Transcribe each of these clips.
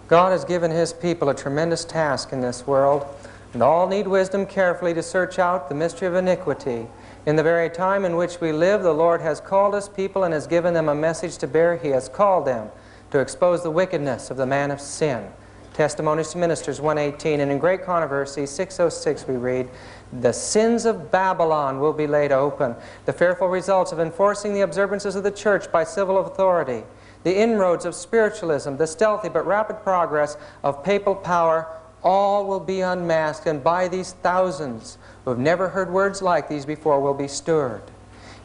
God has given His people a tremendous task in this world, and all need wisdom carefully to search out the mystery of iniquity. In the very time in which we live, the Lord has called His people and has given them a message to bear. He has called them to expose the wickedness of the man of sin. Testimonies to Ministers 1:18, and in Great Controversy 6:06 we read, "The sins of Babylon will be laid open, the fearful results of enforcing the observances of the church by civil authority, the inroads of spiritualism, the stealthy but rapid progress of papal power, all will be unmasked, and by these thousands who have never heard words like these before will be stirred."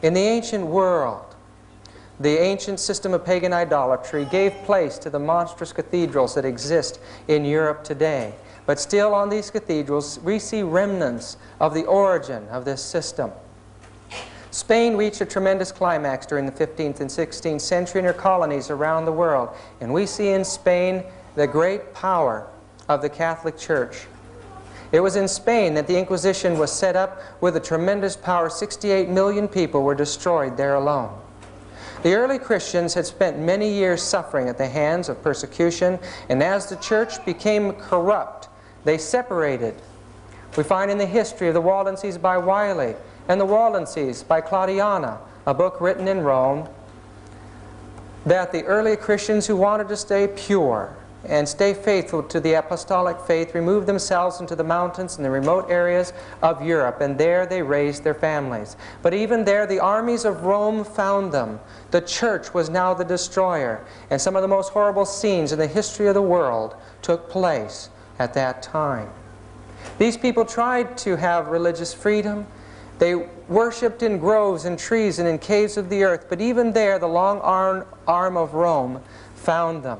In the ancient world, the ancient system of pagan idolatry gave place to the monstrous cathedrals that exist in Europe today. But still on these cathedrals we see remnants of the origin of this system. Spain reached a tremendous climax during the 15th and 16th century in her colonies around the world. And we see in Spain the great power of the Catholic Church. It was in Spain that the Inquisition was set up with a tremendous power. 68 million people were destroyed there alone. The early Christians had spent many years suffering at the hands of persecution, and as the church became corrupt, they separated. We find in the history of the Waldenses by Wiley and the Waldenses by Claudiana, a book written in Rome, that the early Christians who wanted to stay pure and stay faithful to the apostolic faith removed themselves into the mountains and the remote areas of Europe, and there they raised their families. But even there the armies of Rome found them. The church was now the destroyer, and some of the most horrible scenes in the history of the world took place at that time. These people tried to have religious freedom. They worshipped in groves and trees and in caves of the earth, but even there the long arm of Rome found them.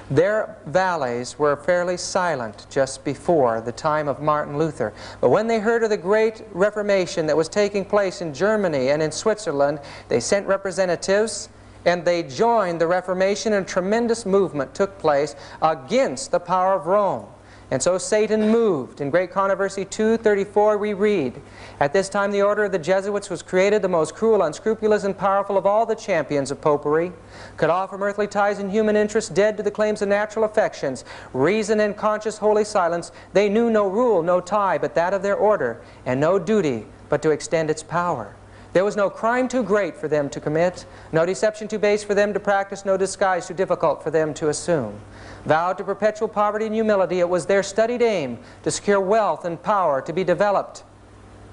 Their valleys were fairly silent just before the time of Martin Luther. But when they heard of the great Reformation that was taking place in Germany and in Switzerland, they sent representatives and they joined the Reformation, and a tremendous movement took place against the power of Rome. And so Satan moved. In Great Controversy 2:34 we read, "At this time the order of the Jesuits was created, the most cruel, unscrupulous, and powerful of all the champions of popery, cut off from earthly ties and human interests, dead to the claims of natural affections, reason and conscious holy silence. They knew no rule, no tie, but that of their order, and no duty but to extend its power. There was no crime too great for them to commit, no deception too base for them to practice, no disguise too difficult for them to assume. Vowed to perpetual poverty and humility, it was their studied aim to secure wealth and power to be developed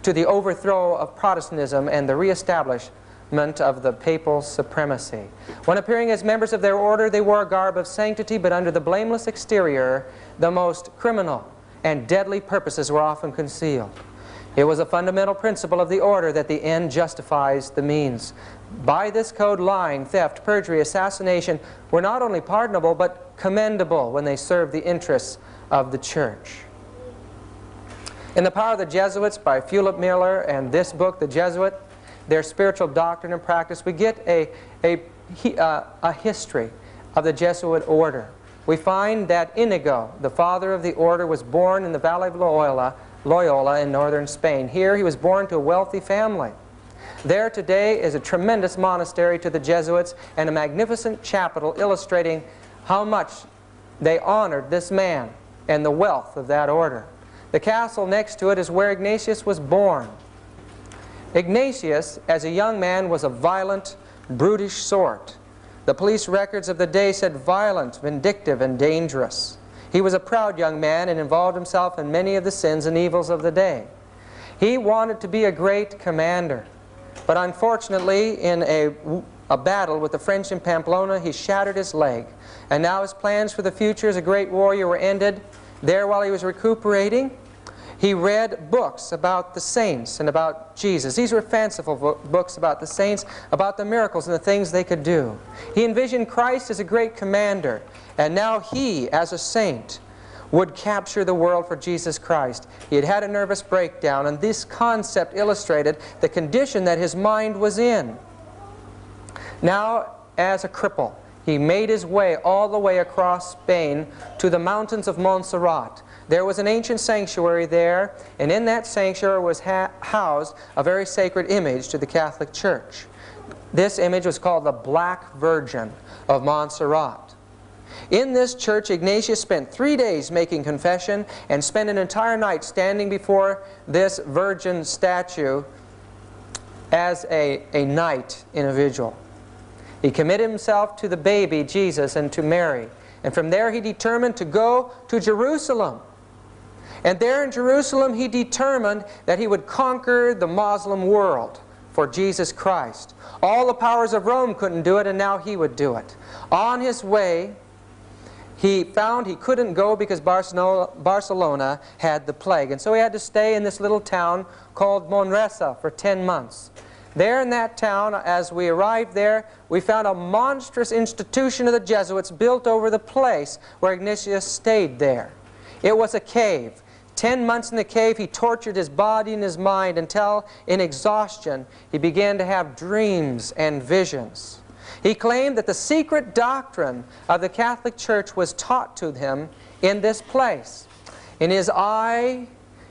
to the overthrow of Protestantism and the reestablishment of the papal supremacy. When appearing as members of their order, they wore a garb of sanctity, but under the blameless exterior, the most criminal and deadly purposes were often concealed. It was a fundamental principle of the order that the end justifies the means. By this code, lying, theft, perjury, assassination were not only pardonable but commendable when they served the interests of the church." In The Power of the Jesuits by Philip Miller and this book, The Jesuit, Their Spiritual Doctrine and Practice, we get a history of the Jesuit order. We find that Inigo, the father of the order, was born in the Valley of Loyola in northern Spain. Here he was born to a wealthy family. There today is a tremendous monastery to the Jesuits and a magnificent chapel illustrating how much they honored this man and the wealth of that order. The castle next to it is where Ignatius was born. Ignatius, as a young man, was a violent, brutish sort. The police records of the day said violent, vindictive, and dangerous. He was a proud young man and involved himself in many of the sins and evils of the day. He wanted to be a great commander, but unfortunately in a battle with the French in Pamplona, he shattered his leg. And now his plans for the future as a great warrior were ended. There, while he was recuperating, he read books about the saints and about Jesus. These were fanciful books about the saints, about the miracles and the things they could do. He envisioned Christ as a great commander, and now he, as a saint, would capture the world for Jesus Christ. He had had a nervous breakdown, and this concept illustrated the condition that his mind was in. Now, as a cripple, he made his way all the way across Spain to the mountains of Montserrat. There was an ancient sanctuary there, and in that sanctuary was housed a very sacred image to the Catholic Church. This image was called the Black Virgin of Montserrat. In this church, Ignatius spent 3 days making confession and spent an entire night standing before this virgin statue as a knight in a vigil. He committed himself to the baby Jesus and to Mary. And from there he determined to go to Jerusalem. And there in Jerusalem he determined that he would conquer the Muslim world for Jesus Christ. All the powers of Rome couldn't do it, and now he would do it. On his way, he found he couldn't go because Barcelona had the plague. And so he had to stay in this little town called Manresa for 10 months. There in that town, as we arrived there, we found a monstrous institution of the Jesuits built over the place where Ignatius stayed there. It was a cave. 10 months in the cave, he tortured his body and his mind until, in exhaustion, he began to have dreams and visions. He claimed that the secret doctrine of the Catholic Church was taught to him in this place. In his eye,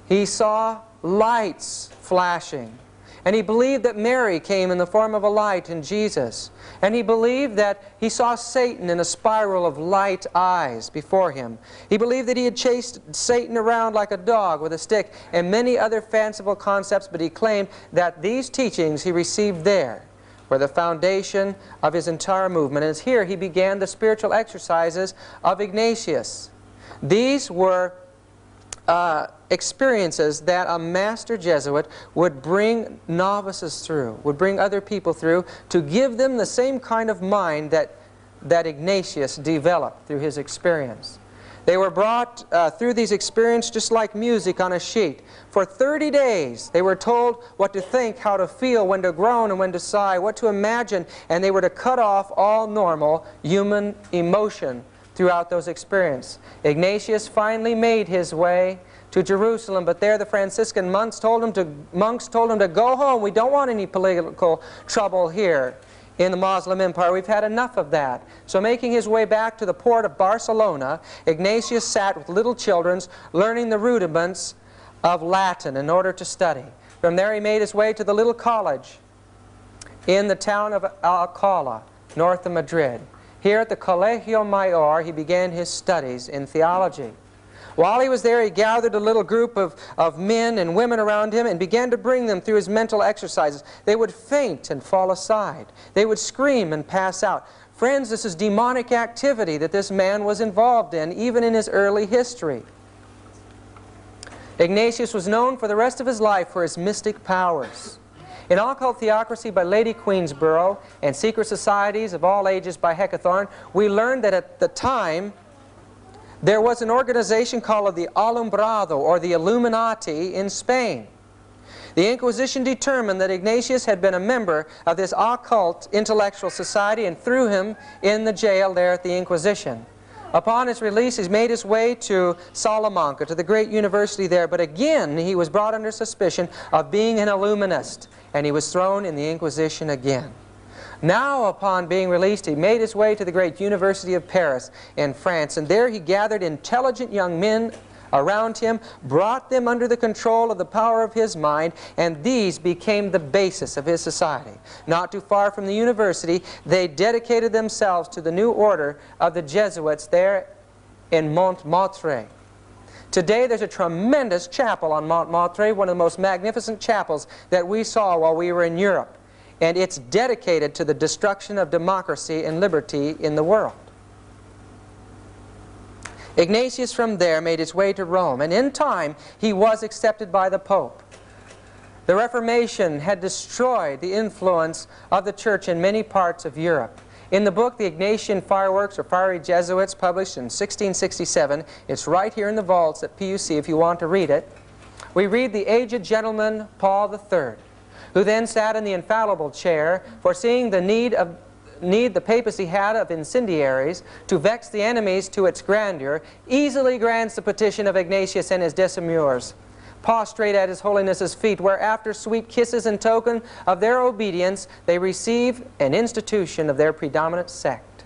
he saw lights flashing. And he believed that Mary came in the form of a light in Jesus. And he believed that he saw Satan in a spiral of light eyes before him. He believed that he had chased Satan around like a dog with a stick and many other fanciful concepts, but he claimed that these teachings he received there were the foundation of his entire movement. And it's here he began the spiritual exercises of Ignatius. These were experiences that a master Jesuit would bring novices through, would bring other people through, to give them the same kind of mind that Ignatius developed through his experience. They were brought through these experiences just like music on a sheet. For 30 days they were told what to think, how to feel, when to groan and when to sigh, what to imagine, and they were to cut off all normal human emotion throughout those experiences. Ignatius finally made his way to Jerusalem, but there the Franciscan monks told him to go home. We don't want any political trouble here in the Muslim Empire. We've had enough of that. So making his way back to the port of Barcelona, Ignatius sat with little children learning the rudiments of Latin in order to study. From there he made his way to the little college in the town of Alcalá, north of Madrid. Here at the Colegio Mayor, he began his studies in theology. While he was there, he gathered a little group of men and women around him and began to bring them through his mental exercises. They would faint and fall aside. They would scream and pass out. Friends, this is demonic activity that this man was involved in, even in his early history. Ignatius was known for the rest of his life for his mystic powers. In Occult Theocracy by Lady Queensborough and Secret Societies of All Ages by Hecathorn, we learned that at the time there was an organization called the Alumbrado, or the Illuminati, in Spain. The Inquisition determined that Ignatius had been a member of this occult intellectual society and threw him in the jail there at the Inquisition. Upon his release, he made his way to Salamanca, to the great university there, but again he was brought under suspicion of being an Illuminist, and he was thrown in the Inquisition again. Now, upon being released, he made his way to the great University of Paris in France, and there he gathered intelligent young men around him, brought them under the control of the power of his mind, and these became the basis of his society. Not too far from the university, they dedicated themselves to the new order of the Jesuits there in Montmartre. Today there's a tremendous chapel on Montmartre, one of the most magnificent chapels that we saw while we were in Europe. And it's dedicated to the destruction of democracy and liberty in the world. Ignatius from there made his way to Rome, and in time he was accepted by the Pope. The Reformation had destroyed the influence of the Church in many parts of Europe. In the book, The Ignatian Fireworks, or Fiery Jesuits, published in 1667, it's right here in the vaults at PUC if you want to read it, we read the aged gentleman Paul III, who then sat in the infallible chair, foreseeing the need the papacy had of incendiaries to vex the enemies to its grandeur, easily grants the petition of Ignatius and his decemvirs, prostrate at his holiness's feet, where after sweet kisses in token of their obedience, they receive an institution of their predominant sect.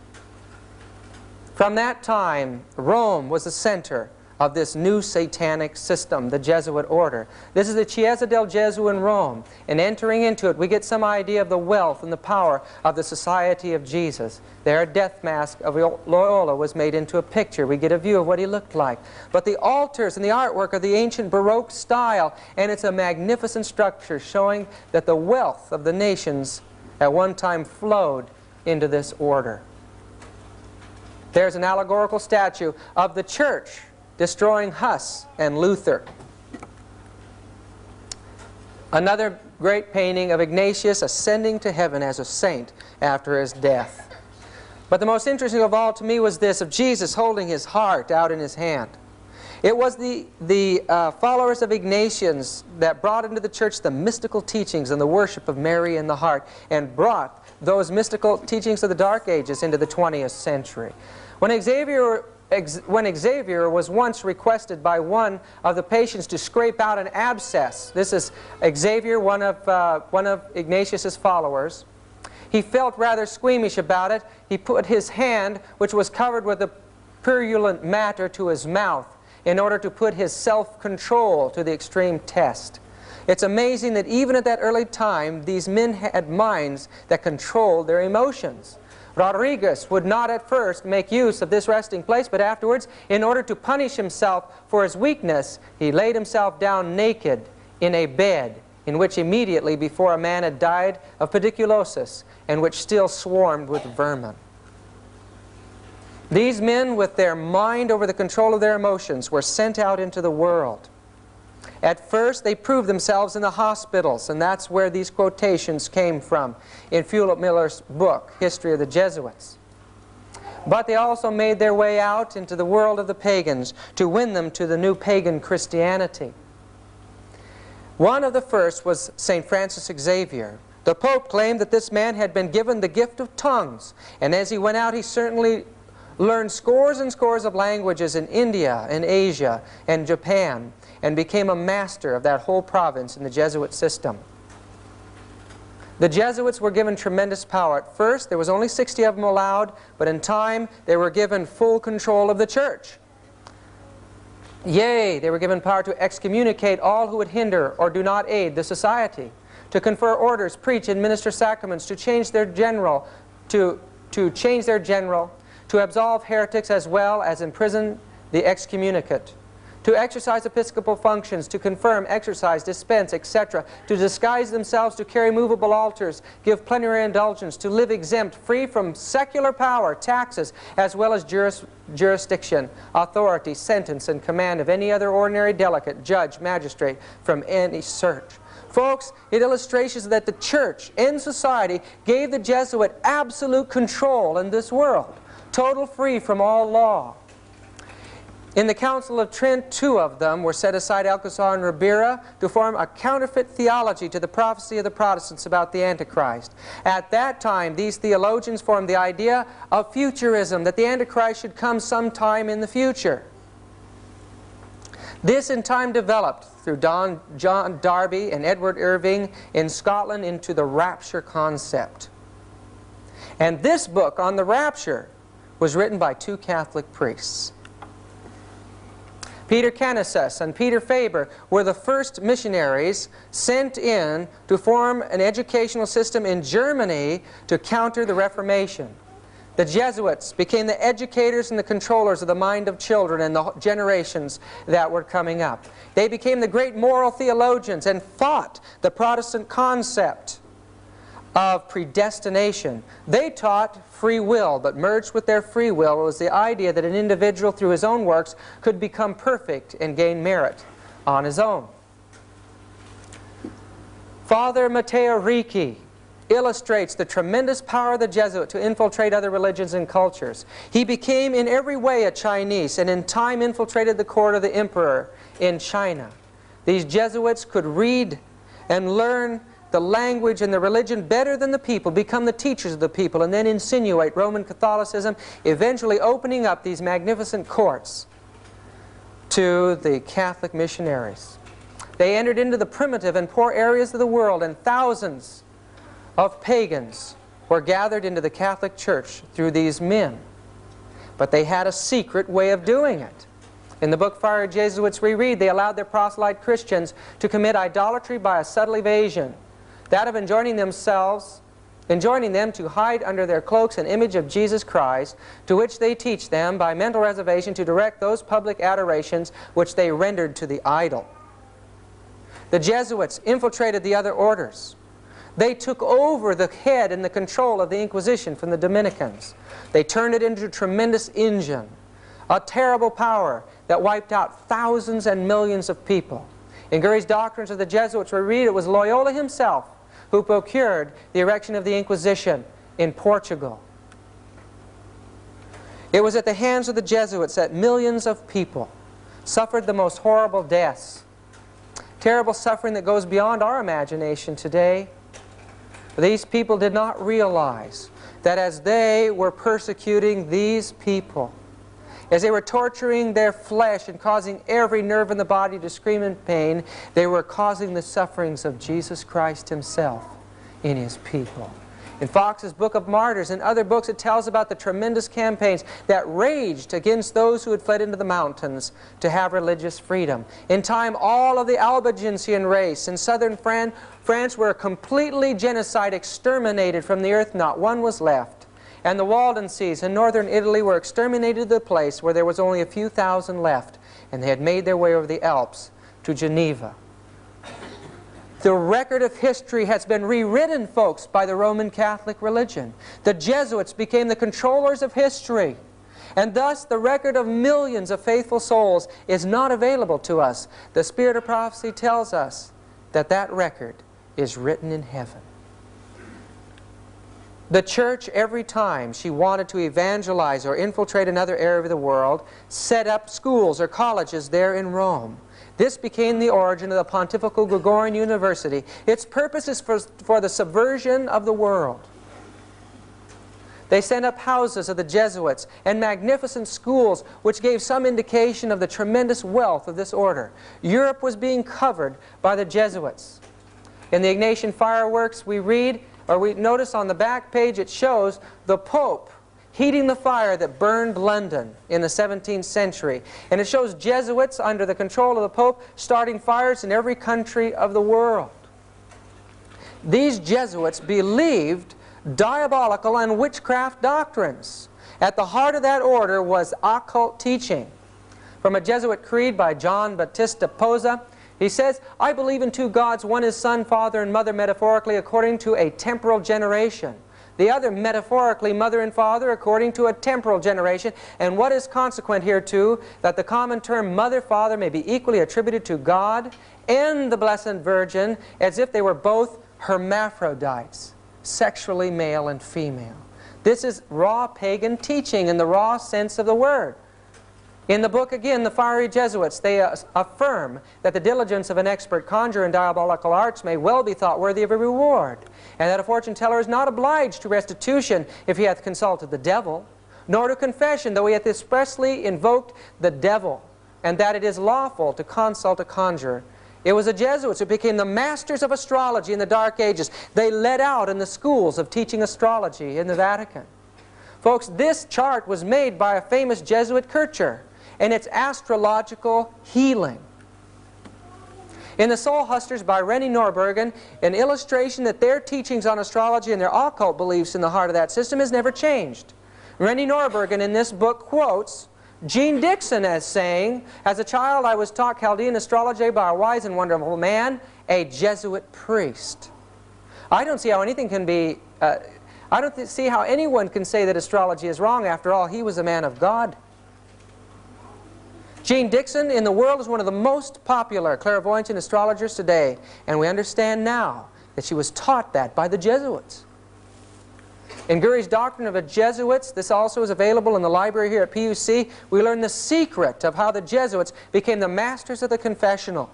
From that time, Rome was the center of this new satanic system, the Jesuit order. This is the Chiesa del Gesù in Rome, and entering into it we get some idea of the wealth and the power of the Society of Jesus. There a death mask of Loyola was made into a picture. We get a view of what he looked like. But the altars and the artwork are the ancient Baroque style, and it's a magnificent structure showing that the wealth of the nations at one time flowed into this order. There's an allegorical statue of the church destroying Huss and Luther. Another great painting of Ignatius ascending to heaven as a saint after his death. But the most interesting of all to me was this, of Jesus holding his heart out in his hand. It was the followers of Ignatius that brought into the church the mystical teachings and the worship of Mary in the heart, and brought those mystical teachings of the Dark Ages into the 20th century. When Xavier was once requested by one of the patients to scrape out an abscess, this is Xavier, one of Ignatius's followers, he felt rather squeamish about it. He put his hand, which was covered with a purulent matter, to his mouth in order to put his self-control to the extreme test. It's amazing that even at that early time, these men had minds that controlled their emotions. Rodriguez would not at first make use of this resting place, but afterwards, in order to punish himself for his weakness, he laid himself down naked in a bed in which immediately before a man had died of pediculosis, and which still swarmed with vermin. These men, with their mind over the control of their emotions, were sent out into the world. At first, they proved themselves in the hospitals, and that's where these quotations came from in Fulop Miller's book, History of the Jesuits. But they also made their way out into the world of the pagans to win them to the new pagan Christianity. One of the first was St. Francis Xavier. The Pope claimed that this man had been given the gift of tongues, and as he went out, he certainly learned scores and scores of languages in India and Asia and Japan, and became a master of that whole province in the Jesuit system. The Jesuits were given tremendous power. At first, there was only 60 of them allowed, but in time, they were given full control of the church. Yea, they were given power to excommunicate all who would hinder or do not aid the society, to confer orders, preach, and minister sacraments, to change their general, to absolve heretics as well as imprison the excommunicate, to exercise episcopal functions, to confirm, exercise, dispense, etc., to disguise themselves, to carry movable altars, give plenary indulgence, to live exempt, free from secular power, taxes, as well as jurisdiction, authority, sentence, and command of any other ordinary delegate, judge, magistrate, from any search. Folks, it illustrates that the church and society gave the Jesuit absolute control in this world, total free from all law. In the Council of Trent, 2 of them were set aside, Alcazar and Ribera, to form a counterfeit theology to the prophecy of the Protestants about the Antichrist. At that time, these theologians formed the idea of futurism, that the Antichrist should come sometime in the future. This in time developed through John Darby and Edward Irving in Scotland into the rapture concept. And this book on the rapture was written by 2 Catholic priests. Peter Canisius and Peter Faber were the first missionaries sent in to form an educational system in Germany to counter the Reformation. The Jesuits became the educators and the controllers of the mind of children and the generations that were coming up. They became the great moral theologians and fought the Protestant concept of predestination. They taught free will, but merged with their free will was the idea that an individual through his own works could become perfect and gain merit on his own. Father Matteo Ricci illustrates the tremendous power of the Jesuit to infiltrate other religions and cultures. He became in every way a Chinese, and in time infiltrated the court of the emperor in China. These Jesuits could read and learn the language and the religion better than the people, become the teachers of the people, and then insinuate Roman Catholicism, eventually opening up these magnificent courts to the Catholic missionaries. They entered into the primitive and poor areas of the world, and thousands of pagans were gathered into the Catholic Church through these men. But they had a secret way of doing it. In the book Fiery Jesuits we read, they allowed their proselyte Christians to commit idolatry by a subtle evasion, that of enjoining them to hide under their cloaks an image of Jesus Christ, to which they teach them by mental reservation to direct those public adorations which they rendered to the idol. The Jesuits infiltrated the other orders. They took over the head and the control of the Inquisition from the Dominicans. They turned it into a tremendous engine, a terrible power that wiped out thousands and millions of people. In Gurry's Doctrines of the Jesuits we read it was Loyola himself who procured the erection of the Inquisition in Portugal. It was at the hands of the Jesuits that millions of people suffered the most horrible deaths. Terrible suffering that goes beyond our imagination today. These people did not realize that as they were persecuting these people, as they were torturing their flesh and causing every nerve in the body to scream in pain, they were causing the sufferings of Jesus Christ himself in his people. In Fox's Book of Martyrs and other books, it tells about the tremendous campaigns that raged against those who had fled into the mountains to have religious freedom. In time, all of the Albigensian race in southern France were completely genocide, exterminated from the earth. Not one was left. And the Waldenses in northern Italy were exterminated to the place where there was only a few thousand left, and they had made their way over the Alps to Geneva. The record of history has been rewritten, folks, by the Roman Catholic religion. The Jesuits became the controllers of history, and thus the record of millions of faithful souls is not available to us. The Spirit of Prophecy tells us that that record is written in heaven. The church, every time she wanted to evangelize or infiltrate another area of the world, set up schools or colleges there in Rome. This became the origin of the Pontifical Gregorian University. Its purpose is for the subversion of the world. They sent up houses of the Jesuits and magnificent schools which gave some indication of the tremendous wealth of this order. Europe was being covered by the Jesuits. In the Ignatian fireworks we read, or we notice on the back page, it shows the Pope heating the fire that burned London in the 17th century. And it shows Jesuits under the control of the Pope starting fires in every country of the world. These Jesuits believed diabolical and witchcraft doctrines. At the heart of that order was occult teaching. From a Jesuit creed by John Battista Posa, he says, "I believe in two gods, one is Son, Father, and Mother metaphorically according to a temporal generation. The other metaphorically Mother and Father according to a temporal generation, and what is consequent hereto, that the common term Mother, Father may be equally attributed to God and the Blessed Virgin as if they were both hermaphrodites, sexually male and female." This is raw pagan teaching in the raw sense of the word. In the book, again, the Fiery Jesuits, they affirm that the diligence of an expert conjurer in diabolical arts may well be thought worthy of a reward, and that a fortune teller is not obliged to restitution if he hath consulted the devil, nor to confession, though he hath expressly invoked the devil, and that it is lawful to consult a conjurer. It was the Jesuits who became the masters of astrology in the Dark Ages. They led out in the schools of teaching astrology in the Vatican. Folks, this chart was made by a famous Jesuit Kircher, and it's astrological healing. In the Soul Hustlers by Rennie Norbergen, an illustration that their teachings on astrology and their occult beliefs in the heart of that system has never changed. Rennie Norbergen in this book quotes Jean Dixon as saying, "As a child I was taught Chaldean astrology by a wise and wonderful man, a Jesuit priest." I don't see how anything can be, I don't see how anyone can say that astrology is wrong. After all, he was a man of God. Jean Dixon in the world is one of the most popular clairvoyants and astrologers today, and we understand now that she was taught that by the Jesuits. In Gurry's Doctrine of the Jesuits, this also is available in the library here at PUC, we learn the secret of how the Jesuits became the masters of the confessional.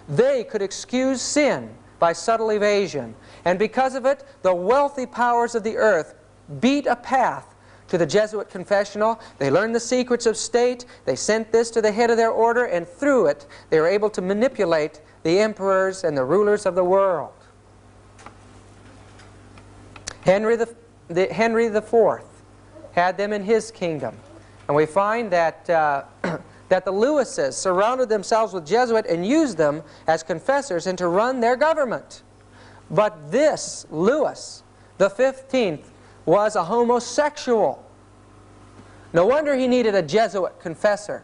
They could excuse sin by subtle evasion, and because of it, the wealthy powers of the earth beat a path to the Jesuit confessional. They learned the secrets of state, they sent this to the head of their order, and through it they were able to manipulate the emperors and the rulers of the world. Henry IV had them in his kingdom, and we find that that the Lewises surrounded themselves with Jesuits and used them as confessors and to run their government. But this Louis the 15th was a homosexual. No wonder he needed a Jesuit confessor.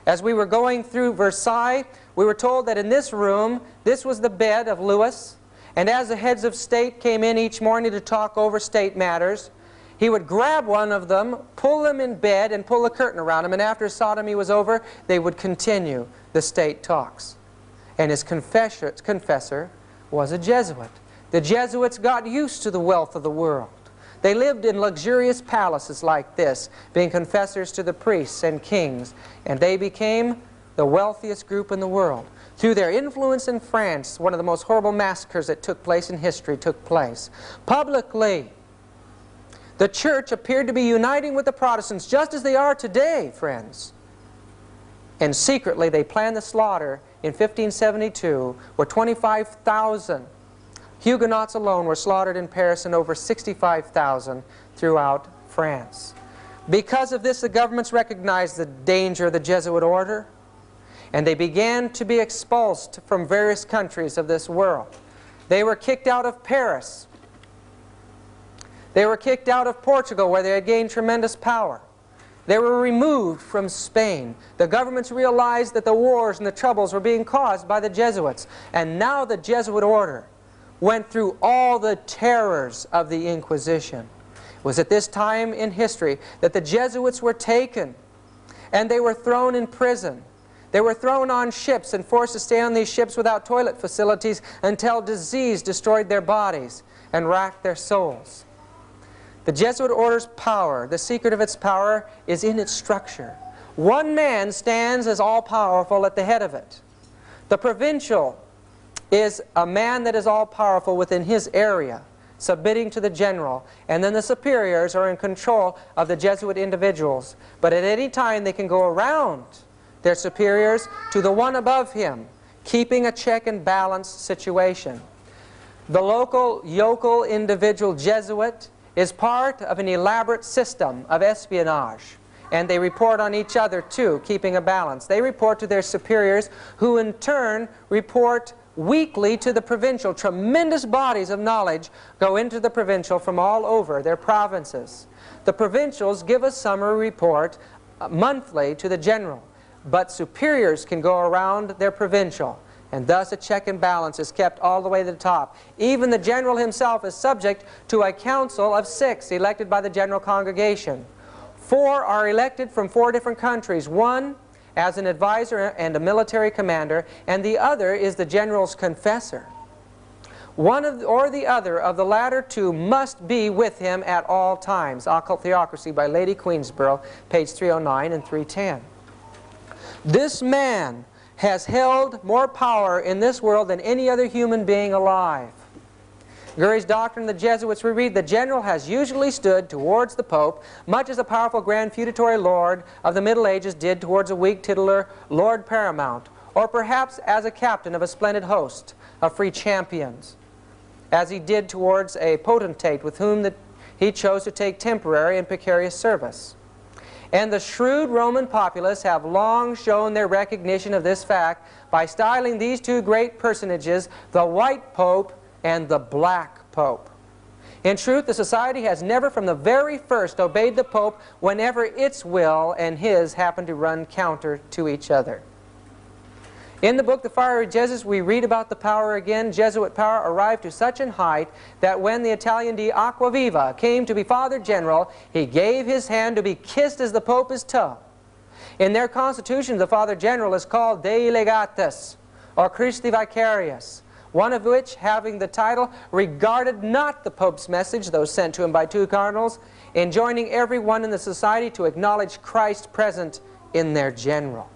As we were going through Versailles, we were told that in this room, this was the bed of Louis, and as the heads of state came in each morning to talk over state matters, he would grab one of them, pull them in bed, and pull the curtain around him, and after sodomy was over, they would continue the state talks. And his confessor was a Jesuit. The Jesuits got used to the wealth of the world. They lived in luxurious palaces like this, being confessors to the priests and kings, and they became the wealthiest group in the world. Through their influence in France, one of the most horrible massacres that took place in history took place. Publicly, the church appeared to be uniting with the Protestants just as they are today, friends. And secretly, they planned the slaughter in 1572, where 25,000 Huguenots alone were slaughtered in Paris and over 65,000 throughout France. Because of this, the governments recognized the danger of the Jesuit order, and they began to be expulsed from various countries of this world. They were kicked out of Paris. They were kicked out of Portugal, where they had gained tremendous power. They were removed from Spain. The governments realized that the wars and the troubles were being caused by the Jesuits. And now the Jesuit order went through all the terrors of the Inquisition. It was at this time in history that the Jesuits were taken and they were thrown in prison. They were thrown on ships and forced to stay on these ships without toilet facilities until disease destroyed their bodies and racked their souls. The Jesuit order's power, the secret of its power, is in its structure. One man stands as all-powerful at the head of it. The provincial is a man that is all-powerful within his area, submitting to the general, and then the superiors are in control of the Jesuit individuals. But at any time they can go around their superiors to the one above him, keeping a check and balance situation. The local, yokel, individual Jesuit is part of an elaborate system of espionage, and they report on each other too, keeping a balance. They report to their superiors, who in turn report weekly to the provincial. Tremendous bodies of knowledge go into the provincial from all over their provinces. The provincials give a summary report monthly to the general, but superiors can go around their provincial, and thus a check and balance is kept all the way to the top. Even the general himself is subject to a council of 6 elected by the general congregation. 4 are elected from 4 different countries. One as an advisor and a military commander, and the other is the general's confessor. One or the other of the latter two must be with him at all times. Occult Theocracy by Lady Queensborough, page 309 and 310. This man has held more power in this world than any other human being alive. Gurry's Doctrine of the Jesuits, we read, the general has usually stood towards the Pope, much as a powerful grand feudatory lord of the Middle Ages did towards a weak titular Lord Paramount, or perhaps as a captain of a splendid host of free champions, as he did towards a potentate with whom he chose to take temporary and precarious service. And the shrewd Roman populace have long shown their recognition of this fact by styling these two great personages the White Pope and the Black Pope. In truth, the society has never from the very first obeyed the Pope whenever its will and his happen to run counter to each other. In the book The Fiery Jesuits, we read about the power again. Jesuit power arrived to such an height that when the Italian di Acquaviva came to be Father General, he gave his hand to be kissed as the Pope is toe. In their constitution, the Father General is called Dei Legatus, or Christi Vicarius, one of which, having the title, regarded not the Pope's message, though sent to him by 2 cardinals, enjoining everyone in the society to acknowledge Christ present in their general.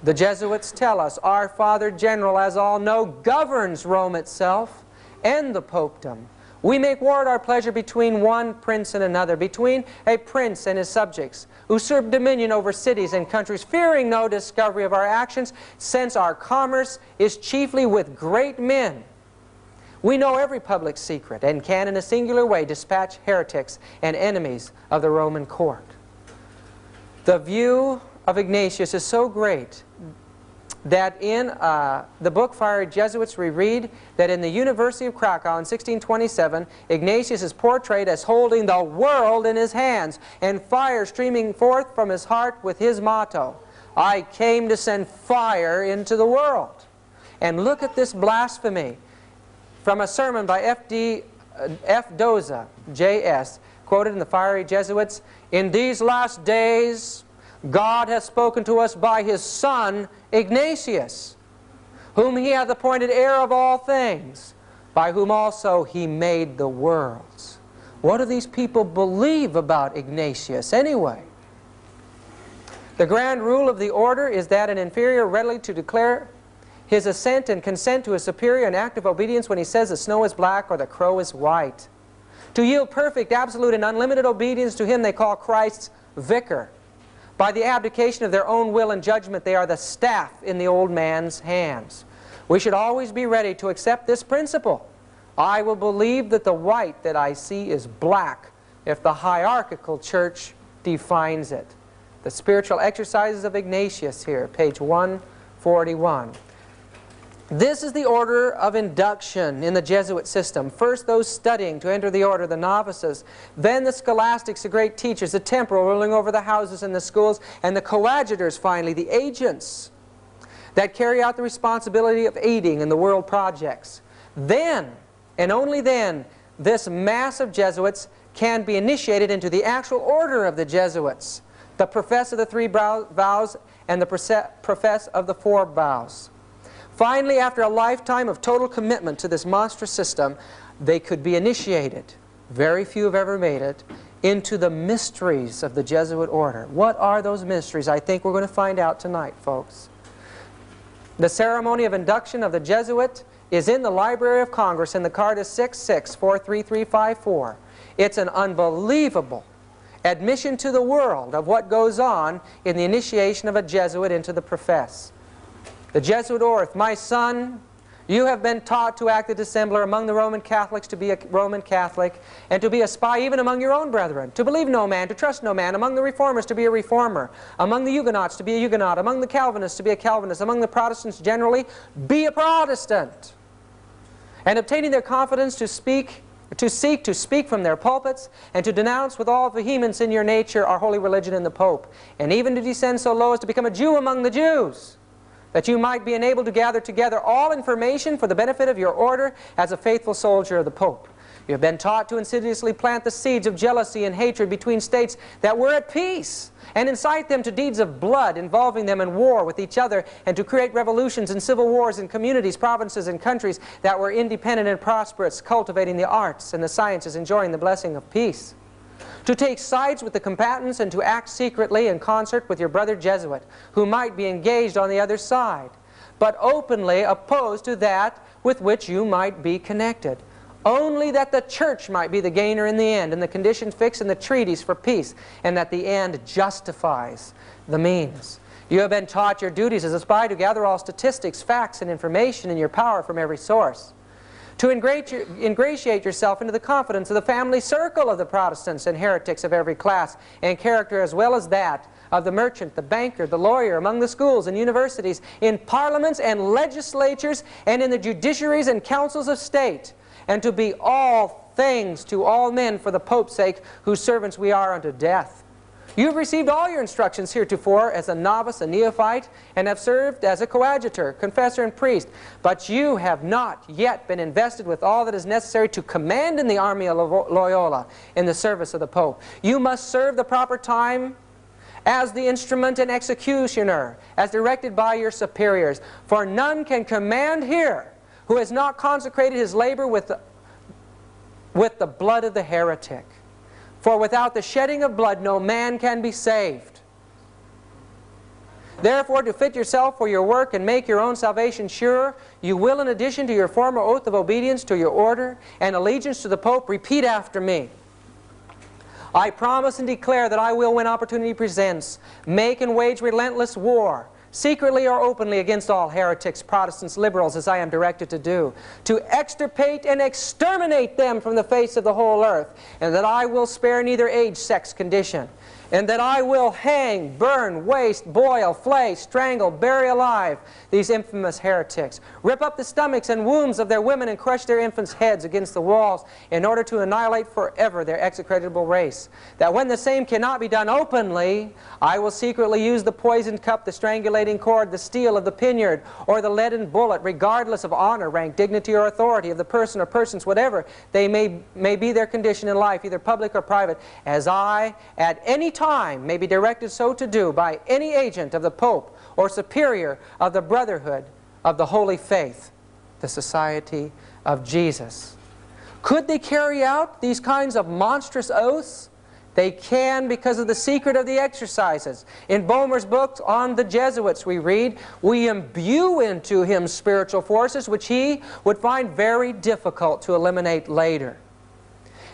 The Jesuits tell us our Father General, as all know, governs Rome itself and the Popedom. We make war at our pleasure between one prince and another, between a prince and his subjects, usurp dominion over cities and countries, fearing no discovery of our actions, since our commerce is chiefly with great men. We know every public secret, and can in a singular way dispatch heretics and enemies of the Roman court. The view of Ignatius is so great that in the book Fiery Jesuits we read that in the University of Krakow in 1627, Ignatius is portrayed as holding the world in his hands and fire streaming forth from his heart with his motto, "I came to send fire into the world." And look at this blasphemy from a sermon by F. Doza, J.S., quoted in the Fiery Jesuits, "In these last days God has spoken to us by His Son, Ignatius, whom He hath appointed heir of all things, by whom also He made the worlds." What do these people believe about Ignatius anyway? The grand rule of the order is that an inferior readily to declare his assent and consent to a superior in active obedience when he says the snow is black or the crow is white. To yield perfect, absolute, and unlimited obedience to him they call Christ's vicar. By the abdication of their own will and judgment, they are the staff in the old man's hands. We should always be ready to accept this principle. I will believe that the white that I see is black if the hierarchical church defines it. The Spiritual Exercises of Ignatius here, page 141. This is the order of induction in the Jesuit system. First those studying to enter the order, the novices. Then the scholastics, the great teachers, the temporal ruling over the houses and the schools, and the coadjutors finally, the agents that carry out the responsibility of aiding in the world projects. Then, and only then, this mass of Jesuits can be initiated into the actual order of the Jesuits, the profess of the 3 vows and the profess of the 4 vows. Finally, after a lifetime of total commitment to this monstrous system, they could be initiated, very few have ever made it, into the mysteries of the Jesuit order. What are those mysteries? I think we're going to find out tonight, folks. The ceremony of induction of the Jesuit is in the Library of Congress, and the card is 6643354. It's an unbelievable admission to the world of what goes on in the initiation of a Jesuit into the profess. The Jesuit oath, "My son, you have been taught to act the dissembler among the Roman Catholics, to be a Roman Catholic, and to be a spy even among your own brethren, to believe no man, to trust no man, among the Reformers to be a Reformer, among the Huguenots to be a Huguenot, among the Calvinists to be a Calvinist, among the Protestants generally, be a Protestant, and obtaining their confidence to seek to speak from their pulpits, and to denounce with all vehemence in your nature our holy religion and the Pope, and even to descend so low as to become a Jew among the Jews, that you might be enabled to gather together all information for the benefit of your order as a faithful soldier of the Pope. You have been taught to insidiously plant the seeds of jealousy and hatred between states that were at peace, and incite them to deeds of blood, involving them in war with each other, and to create revolutions and civil wars in communities, provinces, and countries that were independent and prosperous, cultivating the arts and the sciences, enjoying the blessing of peace. To take sides with the combatants, and to act secretly in concert with your brother Jesuit, who might be engaged on the other side, but openly opposed to that with which you might be connected, only that the church might be the gainer in the end, and the conditions fixed in the treaties for peace, and that the end justifies the means. You have been taught your duties as a spy to gather all statistics, facts, and information in your power from every source, to ingratiate yourself into the confidence of the family circle of the Protestants and heretics of every class and character, as well as that of the merchant, the banker, the lawyer, among the schools and universities, in parliaments and legislatures, and in the judiciaries and councils of state, and to be all things to all men for the Pope's sake, whose servants we are unto death. You have received all your instructions heretofore as a novice, a neophyte, and have served as a coadjutor, confessor, and priest, but you have not yet been invested with all that is necessary to command in the army of Loyola in the service of the Pope. You must serve the proper time as the instrument and executioner, as directed by your superiors, for none can command here who has not consecrated his labor with the blood of the heretic. For without the shedding of blood no man can be saved. Therefore, to fit yourself for your work and make your own salvation sure, you will, in addition to your former oath of obedience to your order and allegiance to the Pope, repeat after me. I promise and declare that I will, when opportunity presents, make and wage relentless war, secretly or openly, against all heretics, Protestants, liberals, as I am directed to do, to extirpate and exterminate them from the face of the whole earth, and that I will spare neither age, sex, condition, and that I will hang, burn, waste, boil, flay, strangle, bury alive these infamous heretics, rip up the stomachs and wombs of their women, and crush their infants' heads against the walls, in order to annihilate forever their execrable race. That when the same cannot be done openly, I will secretly use the poisoned cup, the strangulating cord, the steel of the poniard, or the leaden bullet, regardless of honor, rank, dignity, or authority of the person or persons, whatever they may be their condition in life, either public or private, as I at any time may be directed so to do by any agent of the Pope or superior of the Brotherhood of the Holy Faith, the Society of Jesus. Could they carry out these kinds of monstrous oaths? They can, because of the secret of the exercises. In Boehmer's book on the Jesuits we read, we imbue into him spiritual forces which he would find very difficult to eliminate later.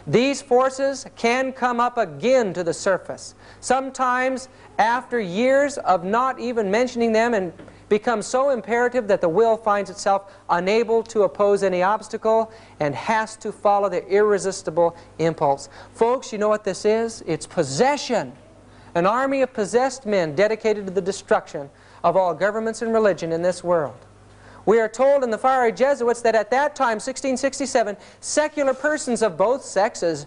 These forces can come up again to the surface, sometimes after years of not even mentioning them, and become so imperative that the will finds itself unable to oppose any obstacle and has to follow the irresistible impulse. Folks, you know what this is? It's possession. An army of possessed men dedicated to the destruction of all governments and religion in this world. We are told in the fiery Jesuits that at that time, 1667, secular persons of both sexes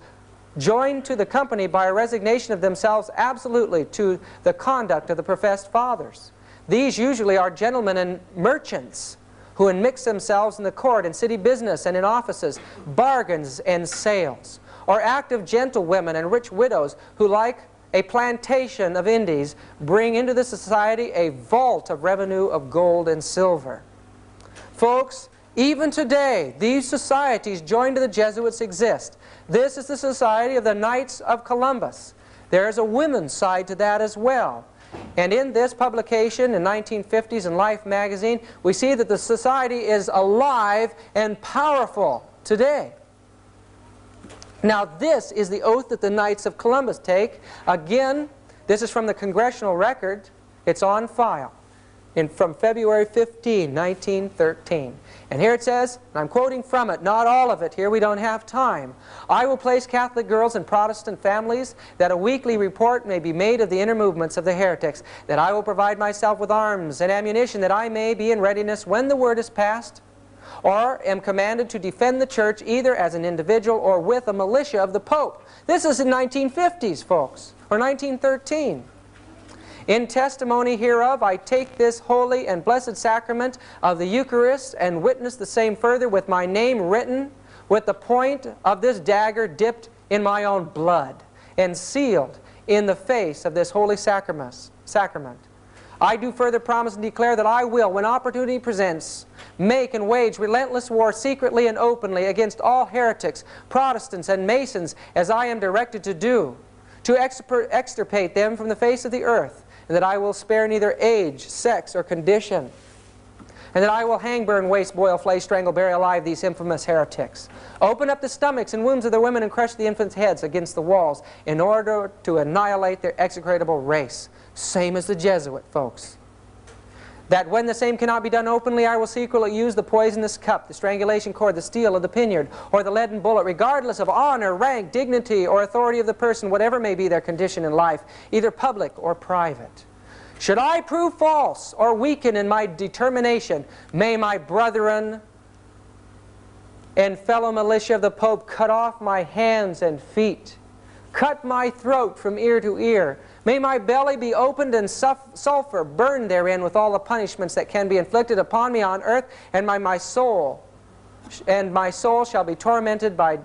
joined to the company by a resignation of themselves absolutely to the conduct of the professed fathers. These usually are gentlemen and merchants who enmix themselves in the court and city business and in offices, bargains and sales, or active gentlewomen and rich widows who, like a plantation of Indies, bring into the society a vault of revenue of gold and silver. Folks, even today, these societies joined to the Jesuits exist. This is the Society of the Knights of Columbus. There is a women's side to that as well. And in this publication in 1950s in Life magazine, we see that the society is alive and powerful today. Now this is the oath that the Knights of Columbus take. Again, this is from the Congressional Record. It's on file. From February 15, 1913. And here it says, and I'm quoting from it, not all of it here, we don't have time. I will place Catholic girls in Protestant families, that a weekly report may be made of the inner movements of the heretics, that I will provide myself with arms and ammunition, that I may be in readiness when the word is passed, or am commanded to defend the church either as an individual or with a militia of the Pope. This is in 1950s, folks, or 1913. In testimony hereof, I take this holy and blessed sacrament of the Eucharist and witness the same further with my name written, with the point of this dagger dipped in my own blood, and sealed in the face of this holy sacrament. I do further promise and declare that I will, when opportunity presents, make and wage relentless war secretly and openly against all heretics, Protestants, and Masons, as I am directed to do, to extirpate them from the face of the earth, and that I will spare neither age, sex, or condition, and that I will hang, burn, waste, boil, flay, strangle, bury alive these infamous heretics, open up the stomachs and wombs of their women, and crush the infants' heads against the walls, in order to annihilate their execrable race. Same as the Jesuit, folks. That when the same cannot be done openly, I will secretly use the poisonous cup, the strangulation cord, the steel of the poniard, or the leaden bullet, regardless of honor, rank, dignity, or authority of the person, whatever may be their condition in life, either public or private. Should I prove false or weaken in my determination, may my brethren and fellow militia of the Pope cut off my hands and feet, cut my throat from ear to ear. May my belly be opened and sulfur burned therein with all the punishments that can be inflicted upon me on earth, and my soul shall be tormented by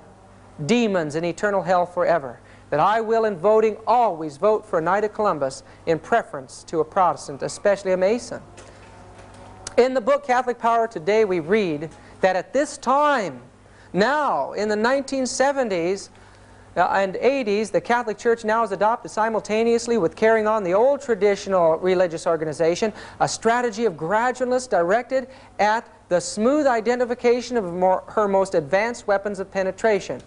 demons in eternal hell forever. That I will, in voting, always vote for a Knight of Columbus in preference to a Protestant, especially a Mason. In the book Catholic Power Today, we read that at this time, now in the 1970s, and 80s, the Catholic Church now has adopted simultaneously with carrying on the old traditional religious organization, a strategy of gradualness directed at the smooth identification of her most advanced weapons of penetration.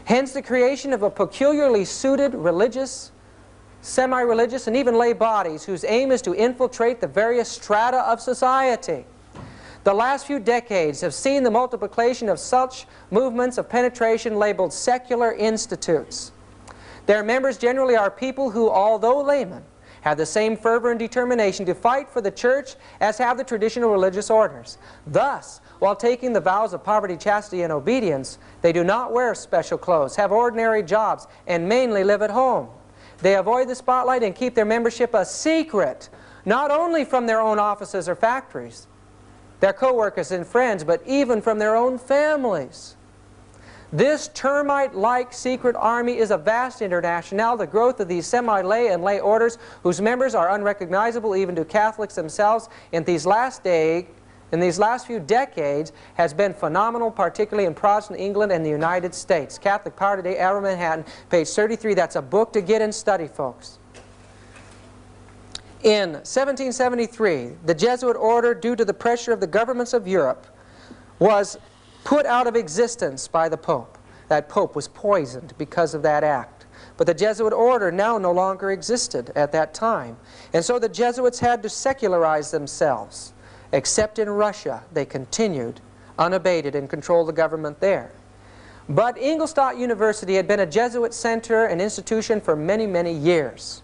Hence the creation of a peculiarly suited religious semi-religious, and even lay bodies whose aim is to infiltrate the various strata of society. The last few decades have seen the multiplication of such movements of penetration labeled secular institutes. Their members generally are people who, although laymen, have the same fervor and determination to fight for the church as have the traditional religious orders. Thus, while taking the vows of poverty, chastity, and obedience, they do not wear special clothes, have ordinary jobs, and mainly live at home. They avoid the spotlight and keep their membership a secret, not only from their own offices or factories, their co-workers and friends, but even from their own families. This termite-like secret army is a vast international. The growth of these semi-lay and lay orders, whose members are unrecognizable even to Catholics themselves in these last few decades, has been phenomenal, particularly in Protestant England and the United States. Catholic Power Today, Arrow, Manhattan, page 33. That's a book to get and study, folks. In 1773, the Jesuit order, due to the pressure of the governments of Europe, was put out of existence by the Pope. That Pope was poisoned because of that act. But the Jesuit order now no longer existed at that time. And so the Jesuits had to secularize themselves. Except in Russia, they continued unabated and controlled the government there. But Ingolstadt University had been a Jesuit center and institution for many, many years.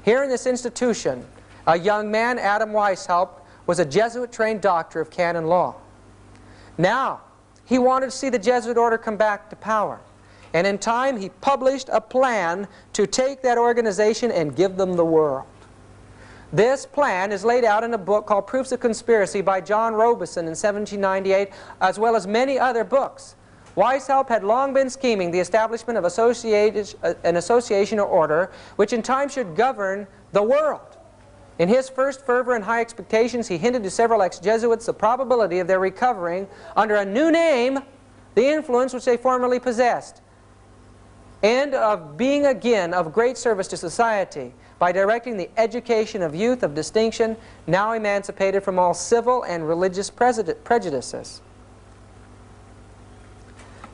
Here in this institution, a young man, Adam Weishaupt, was a Jesuit-trained doctor of canon law. Now, he wanted to see the Jesuit order come back to power. And in time, he published a plan to take that organization and give them the world. This plan is laid out in a book called Proofs of Conspiracy by John Robeson in 1798, as well as many other books. Weishaupt had long been scheming the establishment of an association or order which in time should govern the world. In his first fervor and high expectations, he hinted to several ex-Jesuits the probability of their recovering, under a new name, the influence which they formerly possessed, and of being again of great service to society by directing the education of youth of distinction, now emancipated from all civil and religious prejudices.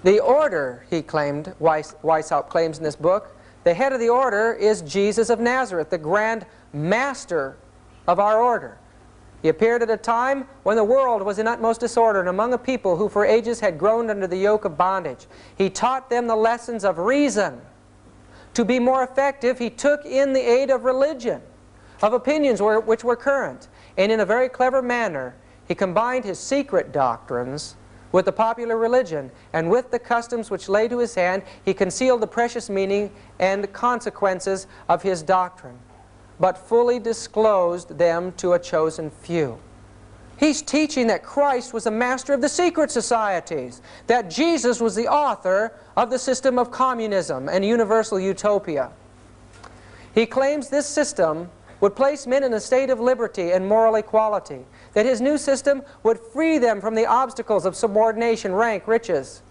The order, he claimed, Weishaupt claims in this book, the head of the order is Jesus of Nazareth, the grand master of our order. He appeared at a time when the world was in utmost disorder and among a people who for ages had groaned under the yoke of bondage. He taught them the lessons of reason. To be more effective, he took in the aid of religion, of opinions which were current, and in a very clever manner he combined his secret doctrines with the popular religion, and with the customs which lay to his hand, he concealed the precious meaning and consequences of his doctrine, but fully disclosed them to a chosen few. He's teaching that Christ was the master of the secret societies, that Jesus was the author of the system of communism and universal utopia. He claims this system would place men in a state of liberty and moral equality, that his new system would free them from the obstacles of subordination, rank, riches,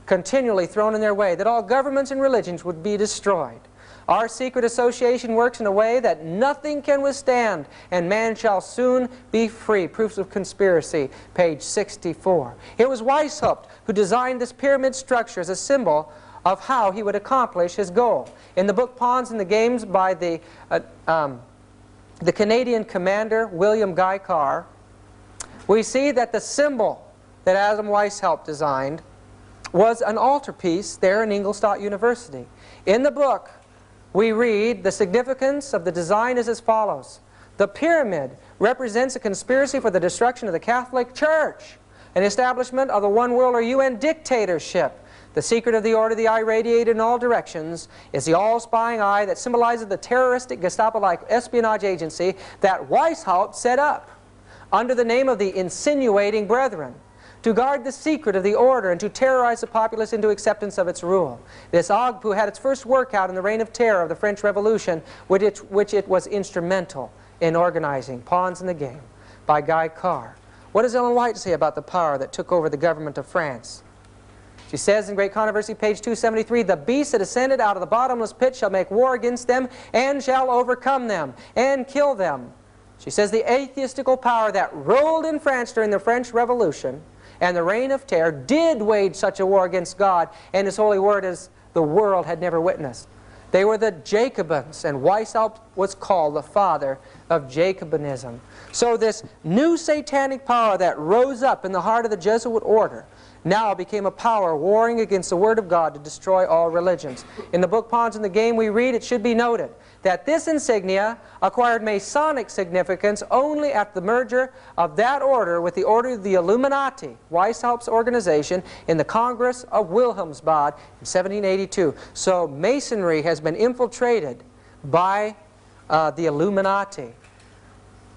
continually thrown in their way, that all governments and religions would be destroyed. Our secret association works in a way that nothing can withstand, and man shall soon be free. Proofs of Conspiracy, page 64. It was Weishaupt who designed this pyramid structure as a symbol of how he would accomplish his goal. In the book Pawns and the Games by the Canadian commander William Guy Carr, we see that the symbol that Adam Weishaupt designed was an altarpiece there in Ingolstadt University. In the book, we read the significance of the design is as follows. The pyramid represents a conspiracy for the destruction of the Catholic Church, an establishment of the one world or UN dictatorship. The secret of the order, the eye radiated in all directions, is the all-spying eye that symbolizes the terroristic Gestapo-like espionage agency that Weishaupt set up under the name of the insinuating brethren, to guard the secret of the order and to terrorize the populace into acceptance of its rule. This Agpu had its first workout in the reign of terror of the French Revolution, which it was instrumental in organizing. Pawns in the Game by Guy Carr. What does Ellen White say about the power that took over the government of France? She says in Great Controversy, page 273, the beast that ascended out of the bottomless pit shall make war against them and shall overcome them and kill them. She says the atheistical power that ruled in France during the French Revolution and the reign of terror did wage such a war against God and His holy word as the world had never witnessed. They were the Jacobins, and Weishaupt was called the father of Jacobinism. So this new satanic power that rose up in the heart of the Jesuit order now became a power warring against the Word of God to destroy all religions. In the book Pawns in the Game we read, it should be noted that this insignia acquired Masonic significance only at the merger of that order with the order of the Illuminati, Weishaupt's organization, in the Congress of Wilhelmsbad in 1782. So Masonry has been infiltrated by the Illuminati.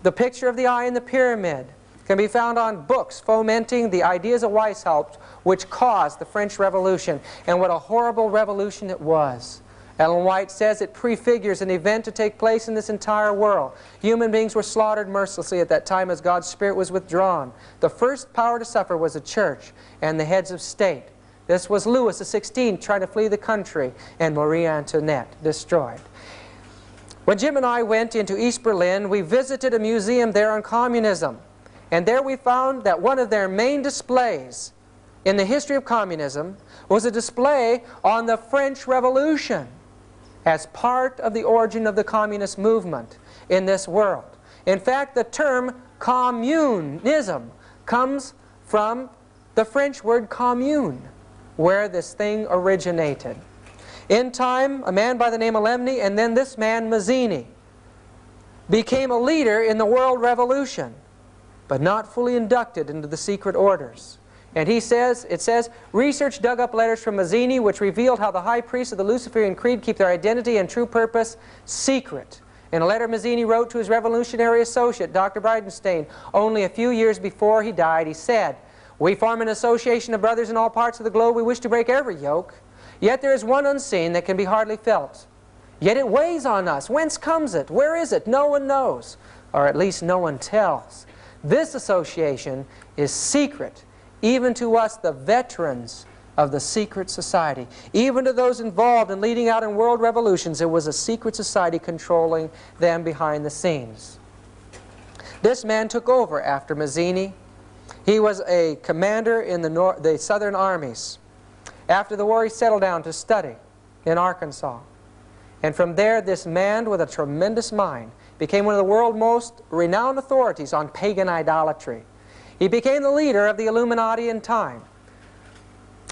The picture of the eye in the pyramid can be found on books fomenting the ideas of Weishaupt, which caused the French Revolution. And what a horrible revolution it was. Ellen White says it prefigures an event to take place in this entire world. Human beings were slaughtered mercilessly at that time as God's Spirit was withdrawn. The first power to suffer was the church and the heads of state. This was Louis XVI trying to flee the country, and Marie Antoinette destroyed. When Jim and I went into East Berlin, we visited a museum there on communism. And there we found that one of their main displays in the history of communism was a display on the French Revolution as part of the origin of the communist movement in this world. In fact, the term communism comes from the French word commune, where this thing originated. In time, a man by the name of Lemny, and then this man, Mazzini, became a leader in the world revolution, but not fully inducted into the secret orders. And it says, research dug up letters from Mazzini which revealed how the high priests of the Luciferian Creed keep their identity and true purpose secret. In a letter Mazzini wrote to his revolutionary associate, Dr. Bridenstine, only a few years before he died, he said, "We form an association of brothers in all parts of the globe. We wish to break every yoke. Yet there is one unseen that can be hardly felt. Yet it weighs on us. Whence comes it? Where is it? No one knows, or at least no one tells. This association is secret, even to us, the veterans of the secret society. Even to those involved in leading out in world revolutions, it was a secret society controlling them behind the scenes." This man took over after Mazzini. He was a commander in the Southern armies. After the war, he settled down to study in Arkansas. And from there, this man with a tremendous mind became one of the world's most renowned authorities on pagan idolatry. He became the leader of the Illuminati in time.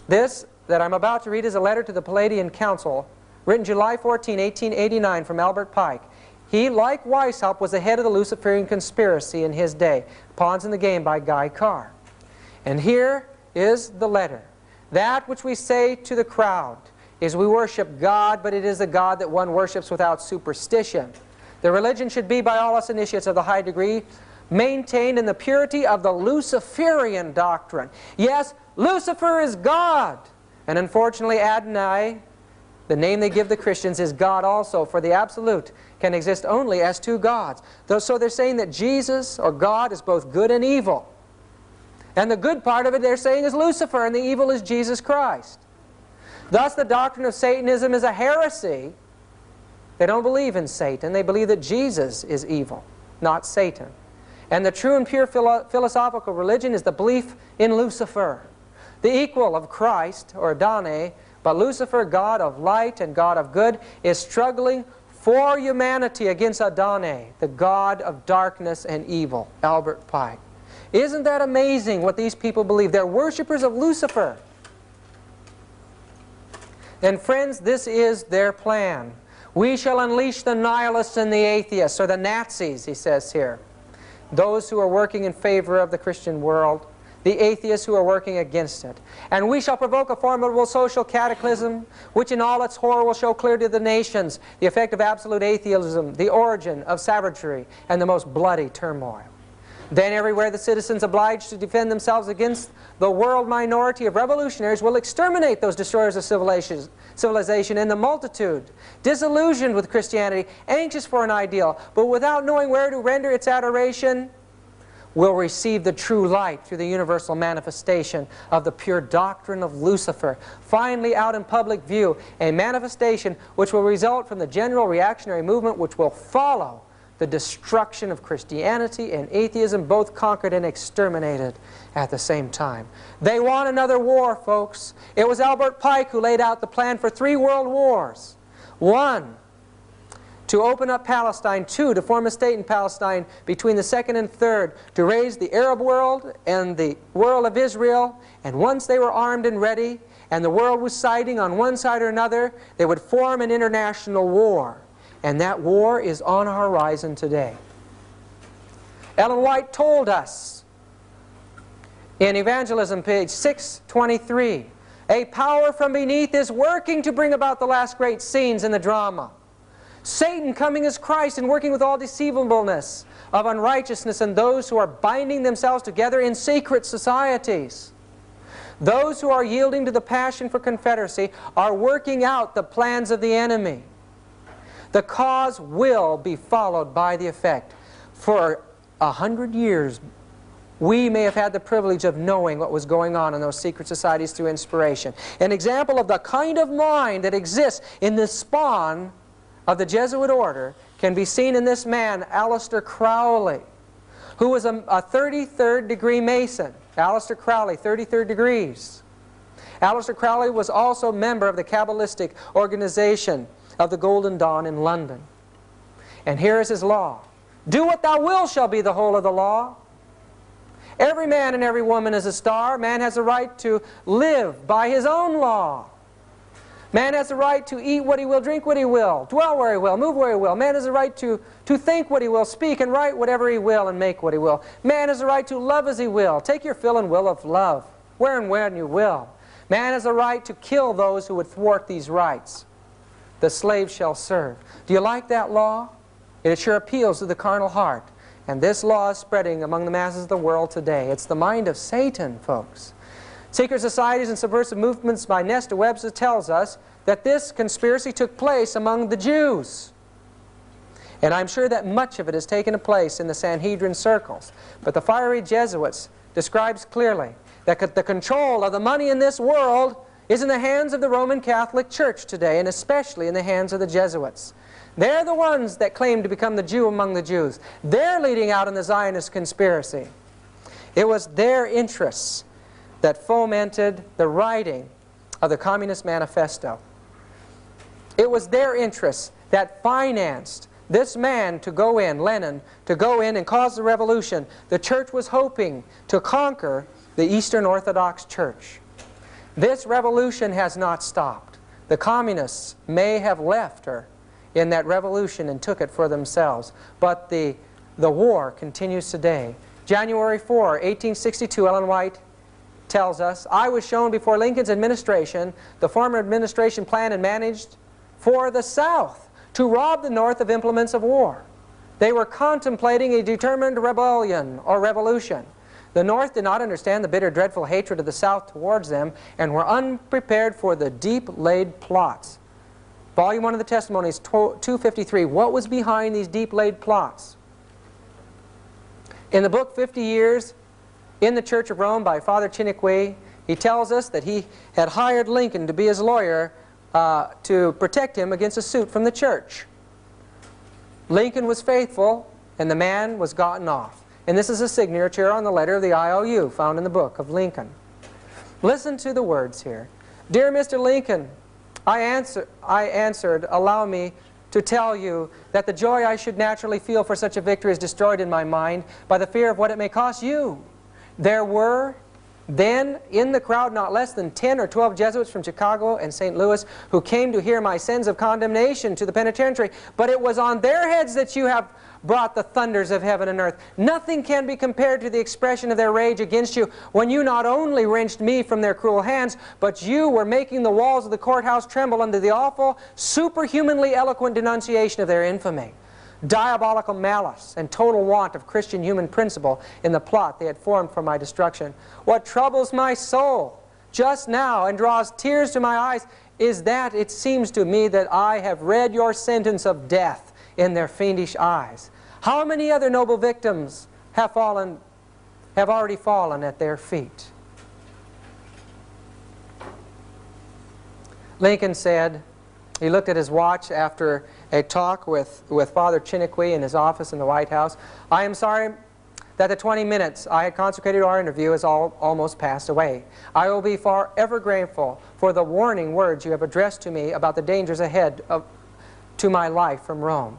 This that I'm about to read is a letter to the Palladian Council, written July 14, 1889, from Albert Pike. He, like Weishaupt, was the head of the Luciferian conspiracy in his day. Pawns in the Game by Guy Carr. And here is the letter. That which we say to the crowd is we worship God, but it is a God that one worships without superstition. The religion should be, by all us initiates of the high degree, maintained in the purity of the Luciferian doctrine. Yes, Lucifer is God. And unfortunately, Adonai, the name they give the Christians, is God also, for the absolute can exist only as two gods. So they're saying that Jesus, or God, is both good and evil. And the good part of it, they're saying, is Lucifer, and the evil is Jesus Christ. Thus, the doctrine of Satanism is a heresy. They don't believe in Satan. They believe that Jesus is evil, not Satan. And the true and pure philosophical religion is the belief in Lucifer, the equal of Christ, or Adonai, but Lucifer, God of light and God of good, is struggling for humanity against Adonai, the God of darkness and evil. Albert Pike. Isn't that amazing what these people believe? They're worshippers of Lucifer. And friends, this is their plan. We shall unleash the nihilists and the atheists, or the Nazis, he says here. Those who are working in favor of the Christian world, the atheists who are working against it. And we shall provoke a formidable social cataclysm, which in all its horror will show clear to the nations the effect of absolute atheism, the origin of savagery, and the most bloody turmoil. Then everywhere the citizens obliged to defend themselves against the world minority of revolutionaries will exterminate those destroyers of civilization in the multitude, disillusioned with Christianity, anxious for an ideal, but without knowing where to render its adoration, will receive the true light through the universal manifestation of the pure doctrine of Lucifer, finally out in public view, a manifestation which will result from the general reactionary movement which will follow the destruction of Christianity and atheism, both conquered and exterminated at the same time. They want another war, folks. It was Albert Pike who laid out the plan for 3 world wars. 1, to open up Palestine. 2, to form a state in Palestine between the 2nd and 3rd, to raise the Arab world and the world of Israel. And once they were armed and ready, and the world was siding on one side or another, they would form an international war. And that war is on our horizon today. Ellen White told us in Evangelism, page 623, a power from beneath is working to bring about the last great scenes in the drama. Satan coming as Christ and working with all deceivableness of unrighteousness and those who are binding themselves together in secret societies. Those who are yielding to the passion for confederacy are working out the plans of the enemy. The cause will be followed by the effect. For 100 years, we may have had the privilege of knowing what was going on in those secret societies through inspiration. An example of the kind of mind that exists in the spawn of the Jesuit order can be seen in this man, Aleister Crowley, who was a 33rd degree Mason. Aleister Crowley, 33rd degrees. Aleister Crowley was also a member of the Kabbalistic organization of the Golden Dawn in London. And here is his law. Do what thou wilt shall be the whole of the law. Every man and every woman is a star. Man has a right to live by his own law. Man has the right to eat what he will, drink what he will, dwell where he will, move where he will. Man has the right to think what he will, speak and write whatever he will, and make what he will. Man has the right to love as he will. Take your fill and will of love, where and when you will. Man has the right to kill those who would thwart these rights. The slave shall serve. Do you like that law? It sure appeals to the carnal heart. And this law is spreading among the masses of the world today. It's the mind of Satan, folks. Secret societies and subversive movements by Nesta Webster tells us that this conspiracy took place among the Jews. And I'm sure that much of it has taken place in the Sanhedrin circles. But the fiery Jesuits describes clearly that the control of the money in this world is in the hands of the Roman Catholic Church today, and especially in the hands of the Jesuits. They're the ones that claim to become the Jew among the Jews. They're leading out in the Zionist conspiracy. It was their interests that fomented the writing of the Communist Manifesto. It was their interests that financed this man to go in, Lenin, to go in and cause the revolution. The church was hoping to conquer the Eastern Orthodox Church. This revolution has not stopped. The communists may have left her in that revolution and took it for themselves. But the war continues today. January 4, 1862, Ellen White tells us, I was shown before Lincoln's administration the former administration planned and managed for the South to rob the North of implements of war. They were contemplating a determined rebellion or revolution. The North did not understand the bitter, dreadful hatred of the South towards them and were unprepared for the deep-laid plots. Volume 1 of the Testimonies, 253. What was behind these deep-laid plots? In the book 50 Years in the Church of Rome by Father Chiniquy, he tells us that he had hired Lincoln to be his lawyer to protect him against a suit from the church. Lincoln was faithful and the man was gotten off. And this is a signature on the letter of the IOU found in the book of Lincoln. Listen to the words here. Dear Mr. Lincoln, I answered, allow me to tell you that the joy I should naturally feel for such a victory is destroyed in my mind by the fear of what it may cost you. There were then in the crowd not less than 10 or 12 Jesuits from Chicago and St. Louis who came to hear my sentence of condemnation to the penitentiary. But it was on their heads that you have brought the thunders of heaven and earth. Nothing can be compared to the expression of their rage against you when you not only wrenched me from their cruel hands, but you were making the walls of the courthouse tremble under the awful, superhumanly eloquent denunciation of their infamy. Diabolical malice and total want of Christian human principle in the plot they had formed for my destruction. What troubles my soul just now and draws tears to my eyes is that it seems to me that I have read your sentence of death in their fiendish eyes. How many other noble victims have already fallen at their feet? Lincoln said, he looked at his watch after a talk with Father Chiniquy in his office in the White House. I am sorry that the 20 minutes I had consecrated to our interview has almost passed away. I will be forever grateful for the warning words you have addressed to me about the dangers ahead to my life from Rome.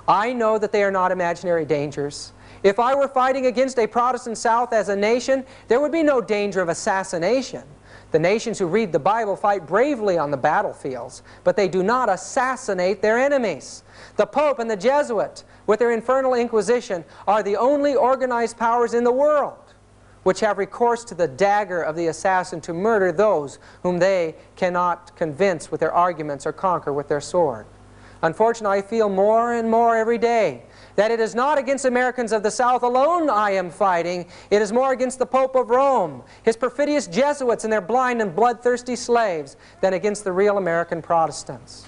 I know that they are not imaginary dangers. If I were fighting against a Protestant South as a nation, there would be no danger of assassination. The nations who read the Bible fight bravely on the battlefields, but they do not assassinate their enemies. The Pope and the Jesuit, with their infernal Inquisition, are the only organized powers in the world which have recourse to the dagger of the assassin to murder those whom they cannot convince with their arguments or conquer with their sword. Unfortunately, I feel more and more every day that it is not against Americans of the South alone I am fighting. It is more against the Pope of Rome, his perfidious Jesuits and their blind and bloodthirsty slaves, than against the real American Protestants.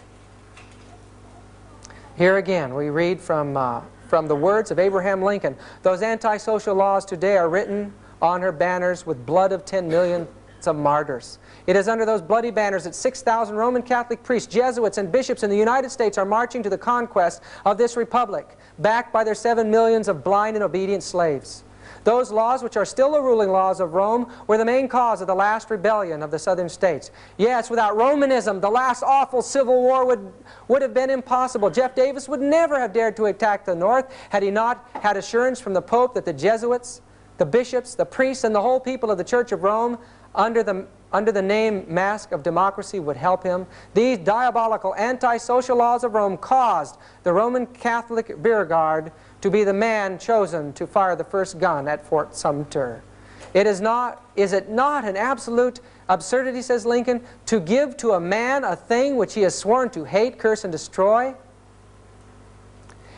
Here again we read from the words of Abraham Lincoln. Those antisocial laws today are written on her banners with blood of 10 million of martyrs. It is under those bloody banners that 6,000 Roman Catholic priests, Jesuits, and bishops in the United States are marching to the conquest of this republic, backed by their 7 millions of blind and obedient slaves. Those laws, which are still the ruling laws of Rome, were the main cause of the last rebellion of the southern states. Yes, without Romanism, the last awful civil war would have been impossible. Jeff Davis would never have dared to attack the North had he not had assurance from the Pope that the Jesuits, the bishops, the priests, and the whole people of the Church of Rome, under the name mask of democracy, would help him. These diabolical anti-social laws of Rome caused the Roman Catholic rear guard to be the man chosen to fire the first gun at Fort Sumter. Is it not an absolute absurdity, says Lincoln, to give to a man a thing which he has sworn to hate, curse, and destroy?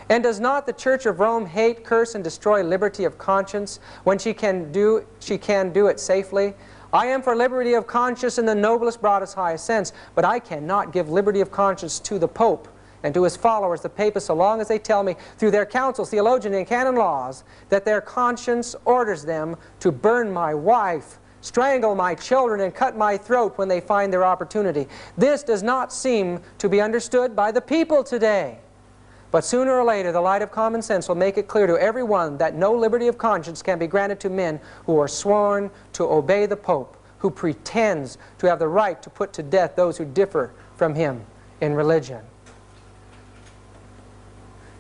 And does not the Church of Rome hate, curse, and destroy liberty of conscience when she can do it safely? I am for liberty of conscience in the noblest, broadest, highest sense, but I cannot give liberty of conscience to the Pope and to his followers, the papists, so long as they tell me through their councils, theologian, and canon laws that their conscience orders them to burn my wife, strangle my children, and cut my throat when they find their opportunity. This does not seem to be understood by the people today. But sooner or later, the light of common sense will make it clear to everyone that no liberty of conscience can be granted to men who are sworn to obey the Pope, who pretends to have the right to put to death those who differ from him in religion.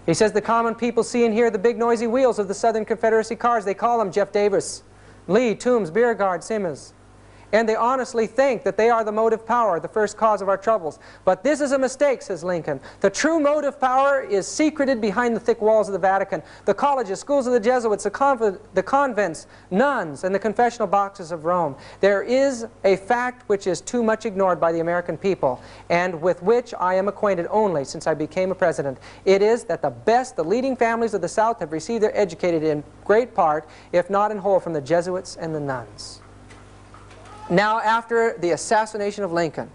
He says the common people see and hear the big noisy wheels of the Southern Confederacy cars. They call them Jeff Davis, Lee, Toombs, Beauregard, Simmons. And they honestly think that they are the motive power, the first cause of our troubles. But this is a mistake, says Lincoln. The true motive power is secreted behind the thick walls of the Vatican, the colleges, schools of the Jesuits, the convents, nuns, and the confessional boxes of Rome. There is a fact which is too much ignored by the American people, and with which I am acquainted only since I became a president. It is that the leading families of the South have received their educated in great part, if not in whole, from the Jesuits and the nuns. Now, after the assassination of Lincoln,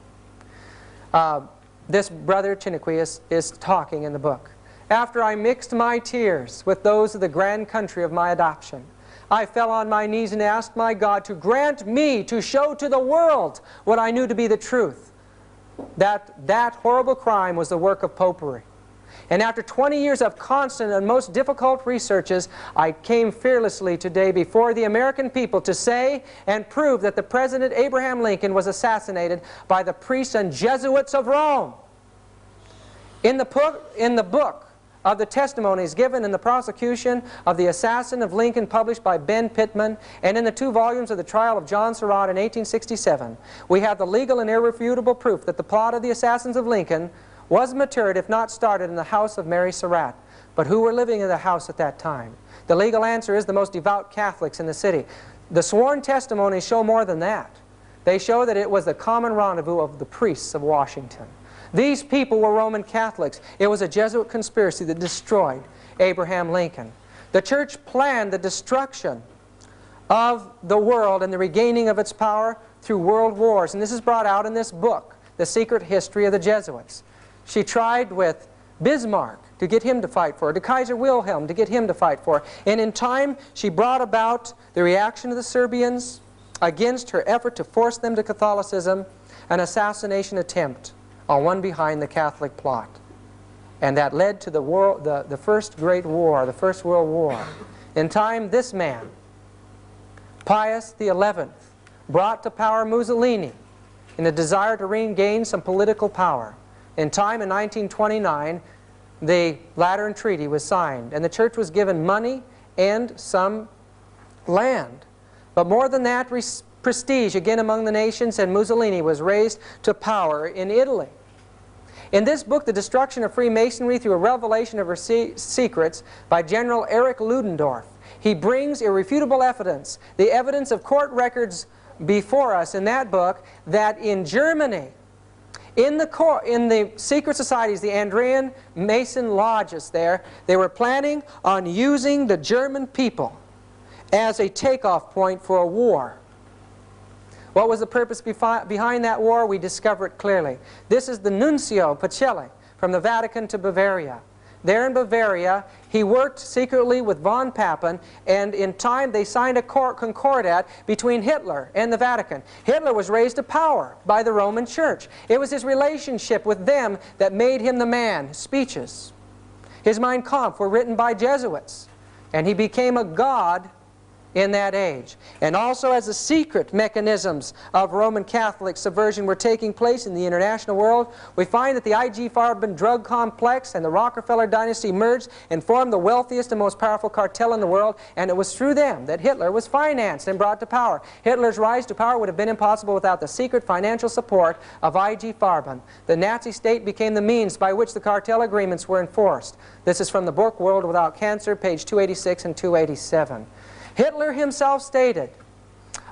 this brother Chiniquy is talking in the book. After I mixed my tears with those of the grand country of my adoption, I fell on my knees and asked my God to grant me to show to the world what I knew to be the truth, that horrible crime was the work of popery. And after 20 years of constant and most difficult researches, I came fearlessly today before the American people to say and prove that the President Abraham Lincoln was assassinated by the priests and Jesuits of Rome. In the book of the testimonies given in the prosecution of the assassin of Lincoln, published by Ben Pittman, and in the 2 volumes of the trial of John Surratt in 1867, we have the legal and irrefutable proof that the plot of the assassins of Lincoln was matured, if not started, in the house of Mary Surratt. But who were living in the house at that time? The legal answer is the most devout Catholics in the city. The sworn testimonies show more than that. They show that it was the common rendezvous of the priests of Washington. These people were Roman Catholics. It was a Jesuit conspiracy that destroyed Abraham Lincoln. The church planned the destruction of the world and the regaining of its power through world wars. And this is brought out in this book, The Secret History of the Jesuits. She tried with Bismarck to get him to fight for her, to Kaiser Wilhelm to get him to fight for her. And in time, she brought about the reaction of the Serbians against her effort to force them to Catholicism, an assassination attempt on one behind the Catholic plot. And that led to the first great war, the First World War. In time, this man, Pius XI, brought to power Mussolini in a desire to regain some political power. In time, in 1929, the Lateran Treaty was signed, and the church was given money and some land. But more than that, prestige again among the nations, and Mussolini was raised to power in Italy. In this book, The Destruction of Freemasonry Through a Revelation of Her Secrets, by General Erich Ludendorff, he brings irrefutable evidence, the evidence of court records before us in that book, that in Germany, in the secret societies, the Andrean Mason lodges there, they were planning on using the German people as a takeoff point for a war. What was the purpose behind that war? We discover it clearly. This is the Nuncio Pacelli from the Vatican to Bavaria. There in Bavaria, he worked secretly with von Papen, and in time they signed a concordat between Hitler and the Vatican. Hitler was raised to power by the Roman Church. It was his relationship with them that made him the man. His speeches, his Mein Kampf were written by Jesuits, and he became a god in that age. And also, as the secret mechanisms of Roman Catholic subversion were taking place in the international world, we find that the IG Farben drug complex and the Rockefeller dynasty merged and formed the wealthiest and most powerful cartel in the world, and it was through them that Hitler was financed and brought to power. Hitler's rise to power would have been impossible without the secret financial support of IG Farben. The Nazi state became the means by which the cartel agreements were enforced. This is from the book World Without Cancer, page 286 and 287. Hitler himself stated,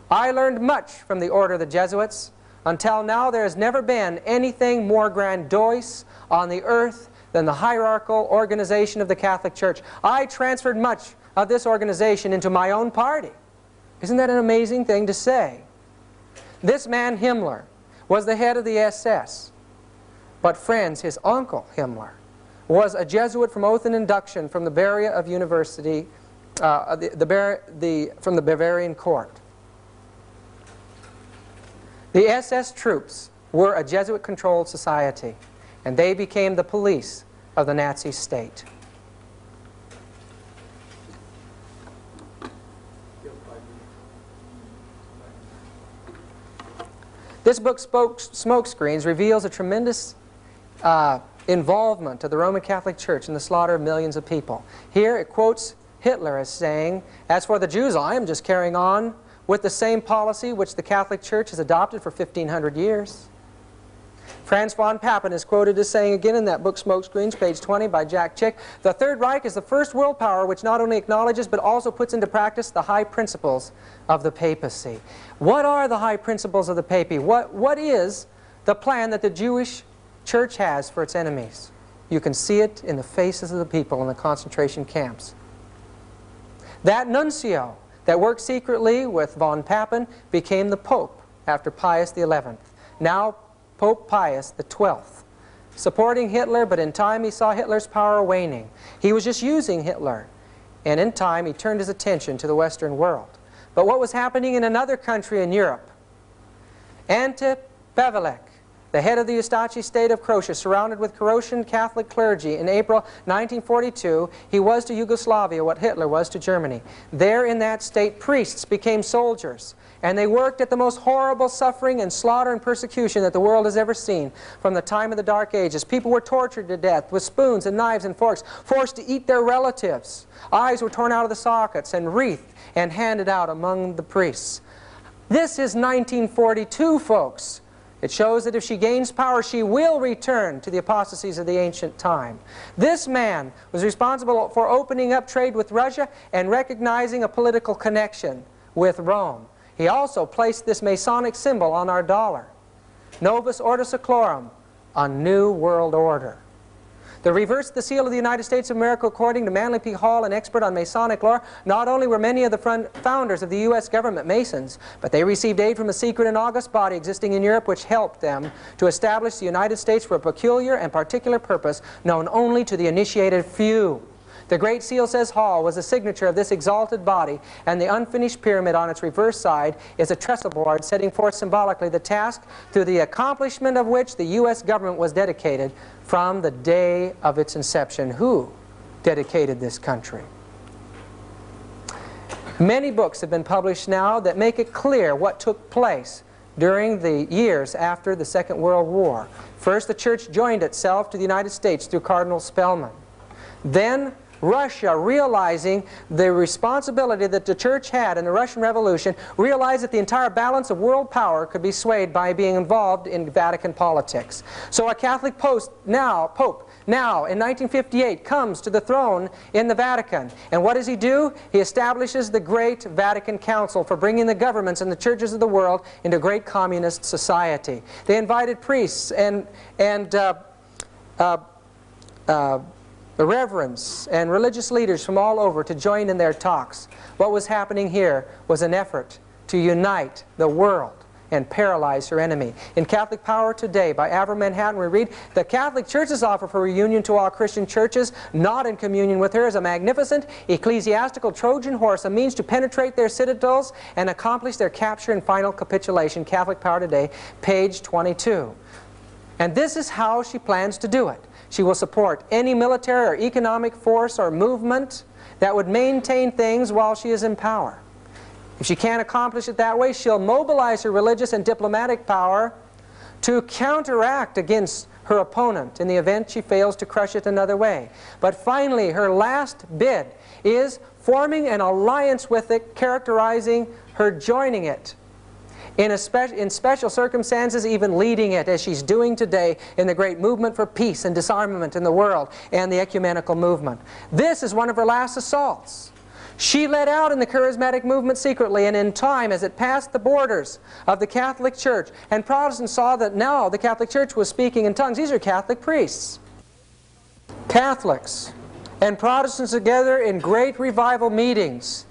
"I learned much from the order of the Jesuits. Until now there has never been anything more grandiose on the earth than the hierarchical organization of the Catholic Church. I transferred much of this organization into my own party." Isn't that an amazing thing to say? This man Himmler was the head of the SS. But friends, his uncle Himmler was a Jesuit from oath and induction from the Bavaria of University, from the Bavarian court. The SS troops were a Jesuit-controlled society, and they became the police of the Nazi state. This book, Smokescreens, reveals a tremendous involvement of the Roman Catholic Church in the slaughter of millions of people. Here it quotes Hitler as saying, "As for the Jews, I am just carrying on with the same policy which the Catholic Church has adopted for 1,500 years. Franz von Papen is quoted as saying again in that book Smokescreens, page 20, by Jack Chick, "The Third Reich is the first world power which not only acknowledges but also puts into practice the high principles of the papacy." What are the high principles of the papacy? What is the plan that the Jewish Church has for its enemies? You can see it in the faces of the people in the concentration camps. That nuncio that worked secretly with von Papen became the Pope after Pius XI. Now Pope Pius XII, supporting Hitler, but in time he saw Hitler's power waning. He was just using Hitler, and in time he turned his attention to the Western world. But what was happening in another country in Europe? Ante Pavelek, the head of the Ustachi state of Croatia, surrounded with Croatian Catholic clergy, in April 1942, he was to Yugoslavia what Hitler was to Germany. There in that state, priests became soldiers, and they worked at the most horrible suffering and slaughter and persecution that the world has ever seen from the time of the Dark Ages. People were tortured to death with spoons and knives and forks, forced to eat their relatives. Eyes were torn out of the sockets and wreathed and handed out among the priests. This is 1942, folks. It shows that if she gains power, she will return to the apostasies of the ancient time. This man was responsible for opening up trade with Russia and recognizing a political connection with Rome. He also placed this Masonic symbol on our dollar. Novus Ordo Seclorum, a new world order. The reverse the seal of the United States of America, according to Manly P. Hall, an expert on Masonic lore. Not only were many of the founders of the U.S. government Masons, but they received aid from a secret and august body existing in Europe which helped them to establish the United States for a peculiar and particular purpose known only to the initiated few. The Great Seal, says Hall, was the signature of this exalted body, and the unfinished pyramid on its reverse side is a trestle board setting forth symbolically the task to the accomplishment of which the U.S. government was dedicated from the day of its inception. Who dedicated this country? Many books have been published now that make it clear what took place during the years after the Second World War. First, the church joined itself to the United States through Cardinal Spellman. Then, Russia, realizing the responsibility that the church had in the Russian Revolution, realized that the entire balance of world power could be swayed by being involved in Vatican politics. So a Catholic Pope now in 1958 comes to the throne in the Vatican. And what does he do? He establishes the Great Vatican Council for bringing the governments and the churches of the world into a great communist society. They invited priests and reverends and religious leaders from all over to join in their talks. What was happening here was an effort to unite the world and paralyze her enemy. In Catholic Power Today by Avram Manhattan we read, "The Catholic Church's offer for reunion to all Christian churches not in communion with her is a magnificent ecclesiastical Trojan horse, a means to penetrate their citadels and accomplish their capture and final capitulation." Catholic Power Today, page 22. And this is how she plans to do it. She will support any military or economic force or movement that would maintain things while she is in power. If she can't accomplish it that way, she'll mobilize her religious and diplomatic power to counteract against her opponent in the event she fails to crush it another way. But finally, her last bid is forming an alliance with it, characterizing her joining it. In special circumstances, even leading it, as she's doing today in the great movement for peace and disarmament in the world and the ecumenical movement. This is one of her last assaults. She led out in the charismatic movement secretly, and in time, as it passed the borders of the Catholic Church, and Protestants saw that now the Catholic Church was speaking in tongues. These are Catholic priests. Catholics and Protestants together in great revival meetings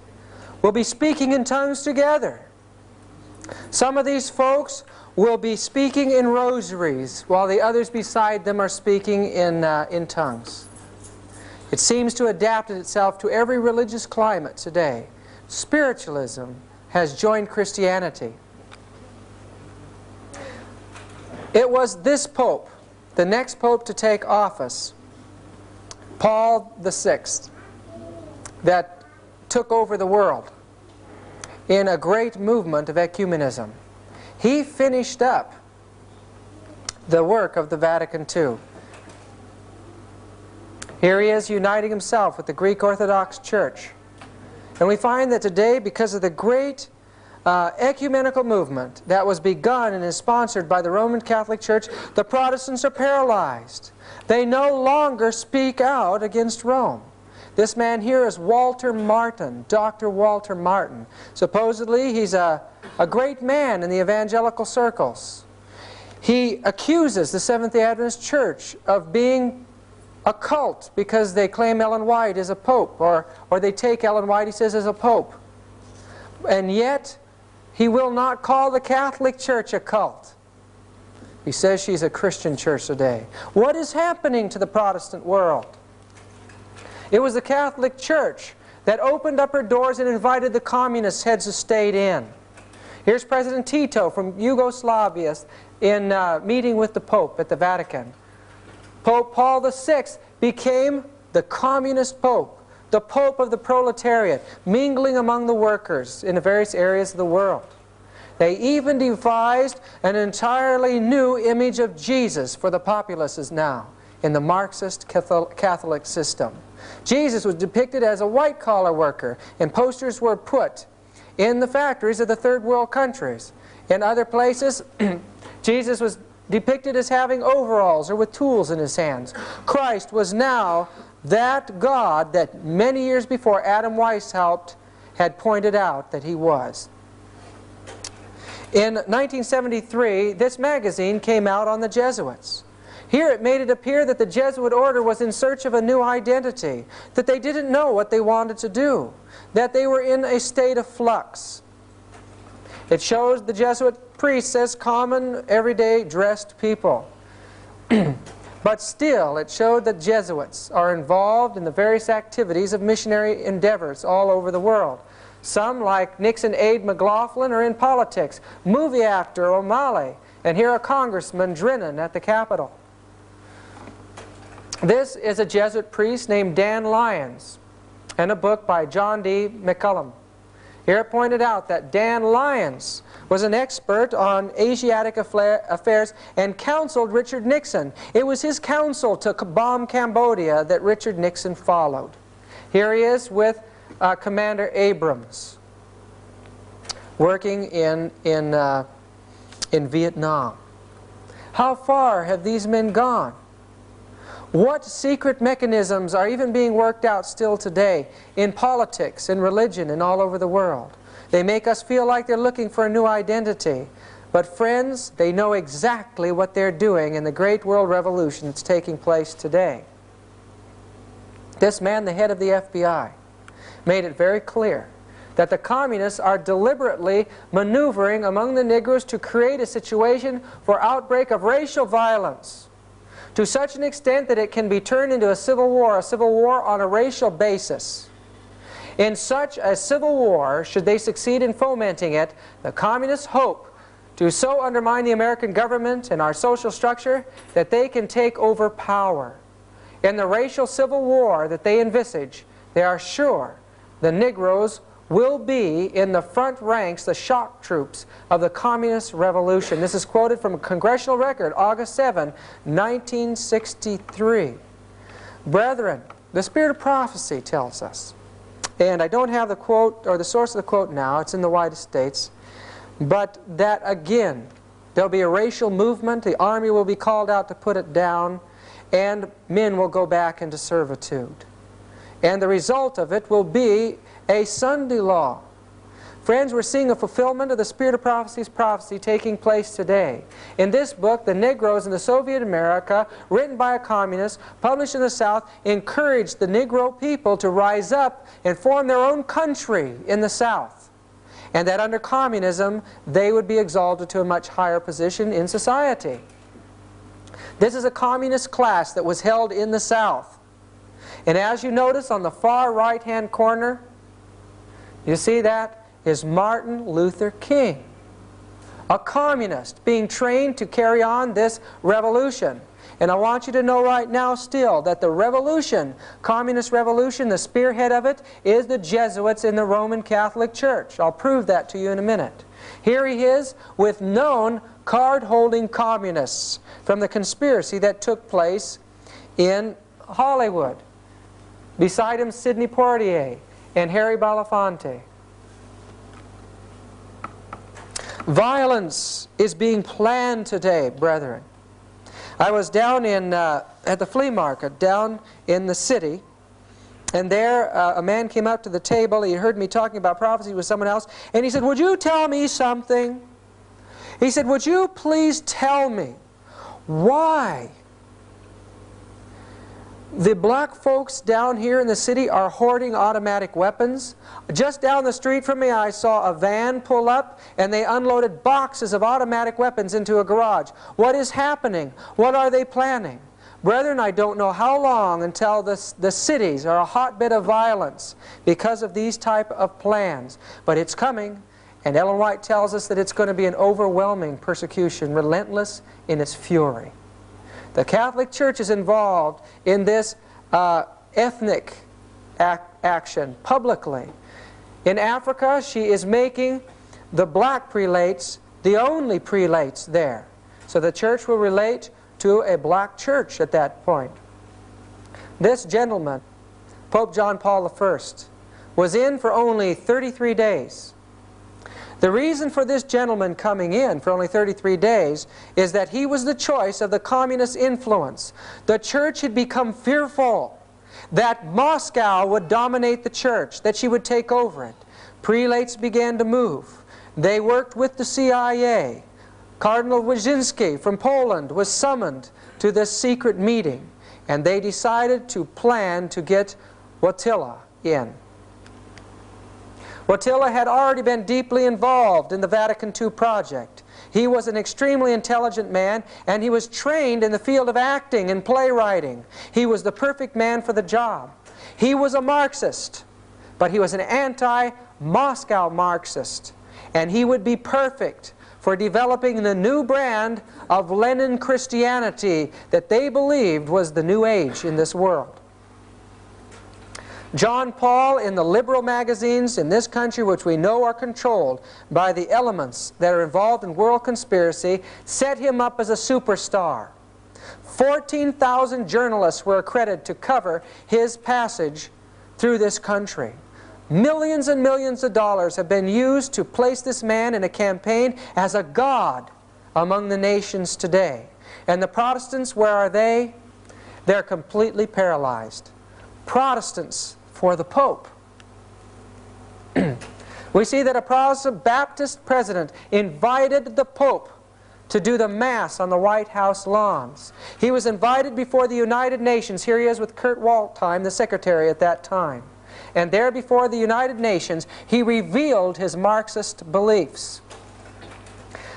will be speaking in tongues together. Some of these folks will be speaking in rosaries, while the others beside them are speaking in tongues. It seems to adapt itself to every religious climate today. Spiritualism has joined Christianity. It was this Pope, the next Pope to take office, Paul VI, that took over the world in a great movement of ecumenism. He finished up the work of the Vatican II. Here he is uniting himself with the Greek Orthodox Church. And we find that today, because of the great ecumenical movement that was begun and is sponsored by the Roman Catholic Church, the Protestants are paralyzed. They no longer speak out against Rome. This man here is Walter Martin, Dr. Walter Martin. Supposedly he's a great man in the evangelical circles. He accuses the Seventh-day Adventist Church of being a cult because they claim Ellen White is a pope, or they take Ellen White, he says, as a pope. And yet he will not call the Catholic Church a cult. He says she's a Christian church today. What is happening to the Protestant world? It was the Catholic Church that opened up her doors and invited the communist heads of state in. Here's President Tito from Yugoslavia in meeting with the Pope at the Vatican. Pope Paul VI became the communist Pope, the Pope of the proletariat, mingling among the workers in the various areas of the world. They even devised an entirely new image of Jesus for the populaces now in the Marxist Catholic system. Jesus was depicted as a white-collar worker, and posters were put in the factories of the third world countries. In other places, Jesus was depicted as having overalls or with tools in his hands. Christ was now that God that many years before Adam Weishaupt had pointed out that he was. In 1973, this magazine came out on the Jesuits. Here it made it appear that the Jesuit order was in search of a new identity, that they didn't know what they wanted to do, that they were in a state of flux. It shows the Jesuit priests as common, everyday, dressed people. But still, it showed that Jesuits are involved in the various activities of missionary endeavors all over the world. Some, like Nixon aide McLaughlin, are in politics. Movie actor O'Malley, and here a Congressman Drennan at the Capitol. This is a Jesuit priest named Dan Lyons, and a book by John D. McCullum. Here it pointed out that Dan Lyons was an expert on Asiatic affairs and counseled Richard Nixon. It was his counsel to bomb Cambodia that Richard Nixon followed. Here he is with Commander Abrams, working in Vietnam. How far have these men gone? What secret mechanisms are even being worked out still today in politics, in religion, and all over the world? They make us feel like they're looking for a new identity. But friends, they know exactly what they're doing in the great world revolution that's taking place today. This man, the head of the FBI, made it very clear that the communists are deliberately maneuvering among the Negroes to create a situation for outbreak of racial violence, to such an extent that it can be turned into a civil war on a racial basis. In such a civil war, should they succeed in fomenting it, the communists hope to so undermine the American government and our social structure that they can take over power. In the racial civil war that they envisage, they are sure the Negroes will be in the front ranks, the shock troops of the communist revolution. This is quoted from a congressional record, August 7, 1963. Brethren, the spirit of prophecy tells us, and I don't have the quote or the source of the quote now, it's in the White States, but that again, there'll be a racial movement, the army will be called out to put it down, and men will go back into servitude. And the result of it will be a Sunday law. Friends, we're seeing a fulfillment of the spirit of prophecy's prophecy taking place today. In this book, The Negroes in the Soviet America, written by a communist, published in the South, encouraged the Negro people to rise up and form their own country in the South. And that under communism, they would be exalted to a much higher position in society. This is a communist class that was held in the South. And as you notice on the far right-hand corner, you see that is Martin Luther King, a communist being trained to carry on this revolution. And I want you to know right now still that the revolution, communist revolution, the spearhead of it is the Jesuits in the Roman Catholic Church. I'll prove that to you in a minute. Here he is with known card-holding communists from the conspiracy that took place in Hollywood. Beside him, Sidney Poitier and Harry Belafonte. Violence is being planned today, brethren. I was down at the flea market down in the city, and there a man came up to the table. He heard me talking about prophecy with someone else, and he said, "Would you tell me something?" He said, "Would you please tell me why the black folks down here in the city are hoarding automatic weapons? Just down the street from me I saw a van pull up and they unloaded boxes of automatic weapons into a garage. What is happening? What are they planning?" Brethren, I don't know how long until the cities are a hotbed of violence because of these type of plans. But it's coming, and Ellen White tells us that it's going to be an overwhelming persecution, relentless in its fury. The Catholic Church is involved in this ethnic action publicly. In Africa, she is making the black prelates the only prelates there. So the church will relate to a black church at that point. This gentleman, Pope John Paul I, was in for only 33 days. The reason for this gentleman coming in for only 33 days is that he was the choice of the communist influence. The church had become fearful that Moscow would dominate the church, that she would take over it. Prelates began to move. They worked with the CIA. Cardinal Wyszynski from Poland was summoned to this secret meeting, and they decided to plan to get Wojtyla in. Wojtyla had already been deeply involved in the Vatican II project. He was an extremely intelligent man, and he was trained in the field of acting and playwriting. He was the perfect man for the job. He was a Marxist, but he was an anti-Moscow Marxist, and he would be perfect for developing the new brand of Lenin Christianity that they believed was the new age in this world. John Paul, in the liberal magazines in this country, which we know are controlled by the elements that are involved in world conspiracy, set him up as a superstar. 14,000 journalists were accredited to cover his passage through this country. Millions and millions of dollars have been used to place this man in a campaign as a god among the nations today. And the Protestants, where are they? They're completely paralyzed. Protestants for the Pope. We see that a Protestant Baptist president invited the Pope to do the Mass on the White House lawns. He was invited before the United Nations. Here he is with Kurt Waldheim, the secretary at that time. And there before the United Nations, he revealed his Marxist beliefs.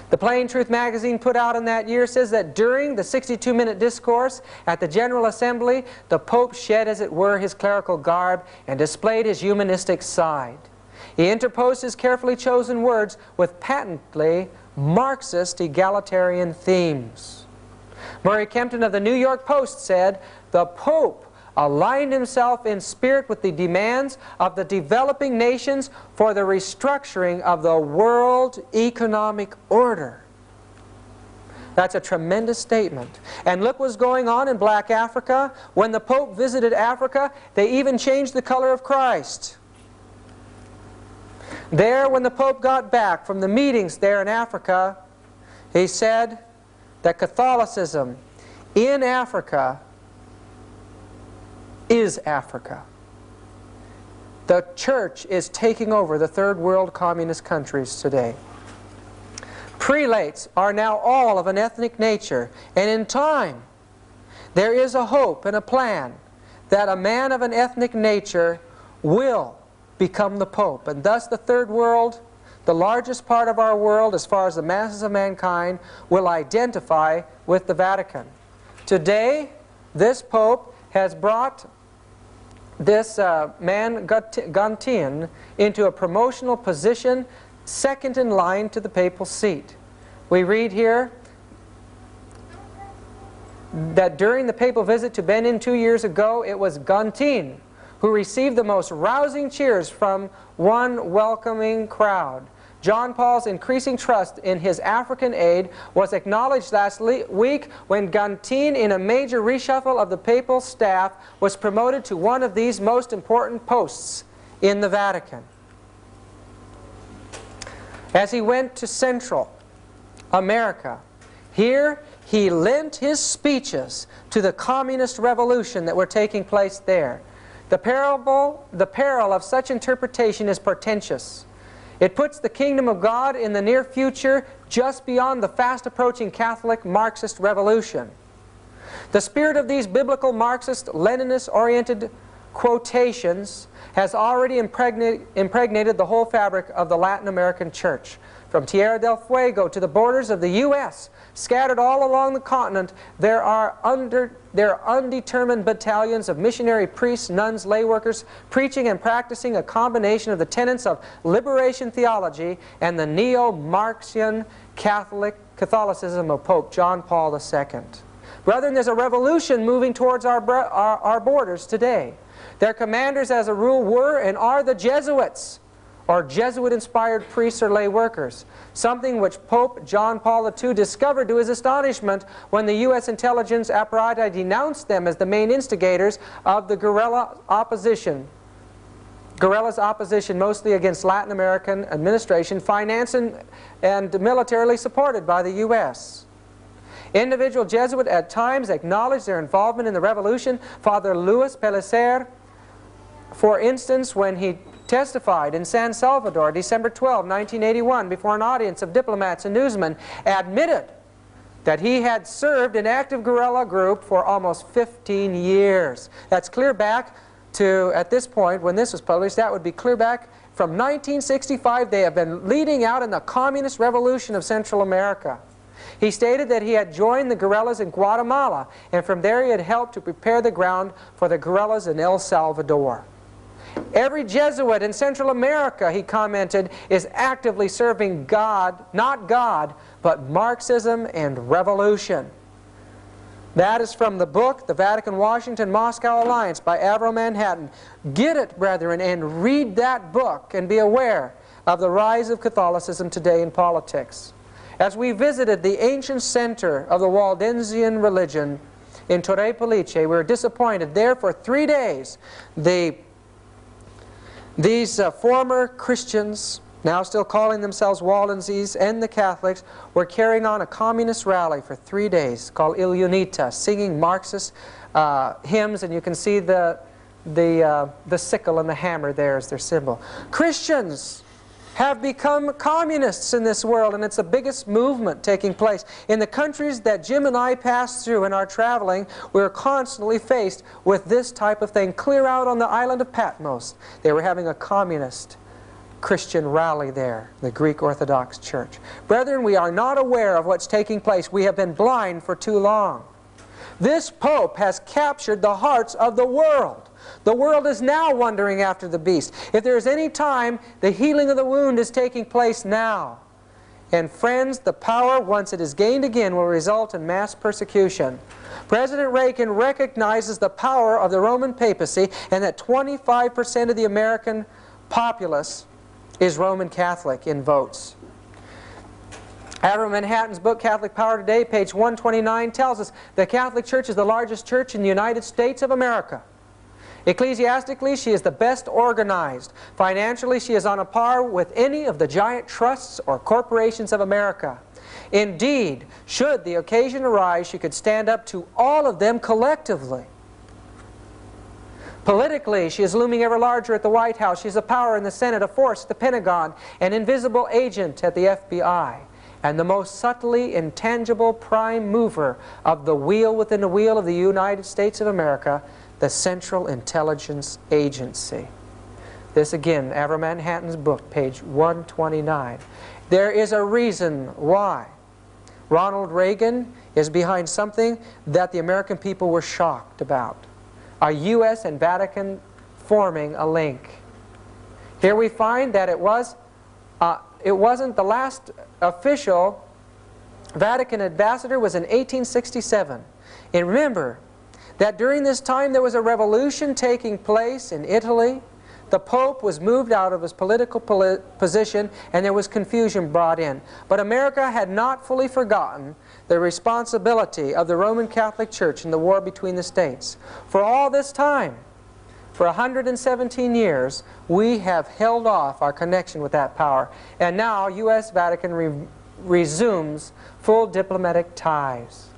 The Plain Truth magazine put out in that year says that during the 62-minute discourse at the General Assembly, the Pope shed, as it were, his clerical garb and displayed his humanistic side. He interposed his carefully chosen words with patently Marxist egalitarian themes. Murray Kempton of the New York Post said, "The Pope aligned himself in spirit with the demands of the developing nations for the restructuring of the world economic order." That's a tremendous statement. And look what's going on in black Africa. When the Pope visited Africa, they even changed the color of Christ. There, when the Pope got back from the meetings there in Africa, he said that Catholicism in Africa is Africa. The church is taking over the third world communist countries today. Prelates are now all of an ethnic nature, and in time there is a hope and a plan that a man of an ethnic nature will become the Pope, and thus the third world, the largest part of our world as far as the masses of mankind, will identify with the Vatican. Today, this Pope has brought this man Gontian into a promotional position second in line to the papal seat. We read here that during the papal visit to Benin 2 years ago, it was Gontian who received the most rousing cheers from one welcoming crowd. John Paul's increasing trust in his African aid was acknowledged last week when Gontian, in a major reshuffle of the papal staff, was promoted to one of these most important posts in the Vatican. As he went to Central America, here he lent his speeches to the communist revolution that were taking place there. The peril of such interpretation is portentous. It puts the kingdom of God in the near future just beyond the fast-approaching Catholic Marxist revolution. The spirit of these biblical Marxist, Leninist-oriented quotations has already impregnated the whole fabric of the Latin American church. From Tierra del Fuego to the borders of the U.S., scattered all along the continent, there are undetermined battalions of missionary priests, nuns, lay workers, preaching and practicing a combination of the tenets of liberation theology and the neo-Marxian Catholicism of Pope John Paul II. Brethren, there's a revolution moving towards our borders today. Their commanders, as a rule, were and are the Jesuits, or Jesuit-inspired priests or lay workers, something which Pope John Paul II discovered to his astonishment when the U.S. intelligence apparatus denounced them as the main instigators of the guerrilla opposition. Guerrillas opposition mostly against Latin American administration, financed and militarily supported by the U.S. Individual Jesuits at times acknowledged their involvement in the revolution. Father Luis Pellicer, for instance, when he testified in San Salvador, December 12, 1981, before an audience of diplomats and newsmen, admitted that he had served an active guerrilla group for almost 15 years. That's clear back to, at this point, when this was published, that would be clear back from 1965. They have been leading out in the communist revolution of Central America. He stated that he had joined the guerrillas in Guatemala, and from there he had helped to prepare the ground for the guerrillas in El Salvador. Every Jesuit in Central America, he commented, is actively serving God, not God, but Marxism and revolution. That is from the book, The Vatican-Washington-Moscow Alliance by Avro Manhattan. Get it, brethren, and read that book and be aware of the rise of Catholicism today in politics. As we visited the ancient center of the Waldensian religion in Torre Pellice, we were disappointed. There for 3 days, these former Christians, now still calling themselves Waldenses, and the Catholics, were carrying on a communist rally for 3 days called Il Unita, singing Marxist hymns, and you can see the sickle and the hammer there as their symbol. Christians have become communists in this world, and it's the biggest movement taking place. In the countries that Jim and I pass through in our traveling, we're constantly faced with this type of thing. Clear out on the island of Patmos, they were having a communist Christian rally there, the Greek Orthodox Church. Brethren, we are not aware of what's taking place. We have been blind for too long. This Pope has captured the hearts of the world. The world is now wandering after the beast. If there is any time, the healing of the wound is taking place now. And friends, the power, once it is gained again, will result in mass persecution. President Reagan recognizes the power of the Roman papacy and that 25% of the American populace is Roman Catholic in votes. Avro Manhattan's book, Catholic Power Today, page 129, tells us the Catholic Church is the largest church in the United States of America. Ecclesiastically, she is the best organized. Financially, she is on a par with any of the giant trusts or corporations of America. Indeed, should the occasion arise, she could stand up to all of them collectively. Politically, she is looming ever larger at the White House. She is a power in the Senate, a force at the Pentagon, an invisible agent at the FBI, and the most subtly intangible prime mover of the wheel within the wheel of the United States of America, the Central Intelligence Agency. This again, Avro Manhattan's book, page 129. There is a reason why Ronald Reagan is behind something that the American people were shocked about. A U.S. and Vatican forming a link. Here we find that it wasn't the last official Vatican ambassador was in 1867. And remember that during this time there was a revolution taking place in Italy. The Pope was moved out of his political position and there was confusion brought in. But America had not fully forgotten the responsibility of the Roman Catholic Church in the war between the states. For all this time, for 117 years, we have held off our connection with that power. And now U.S. Vatican resumes full diplomatic ties.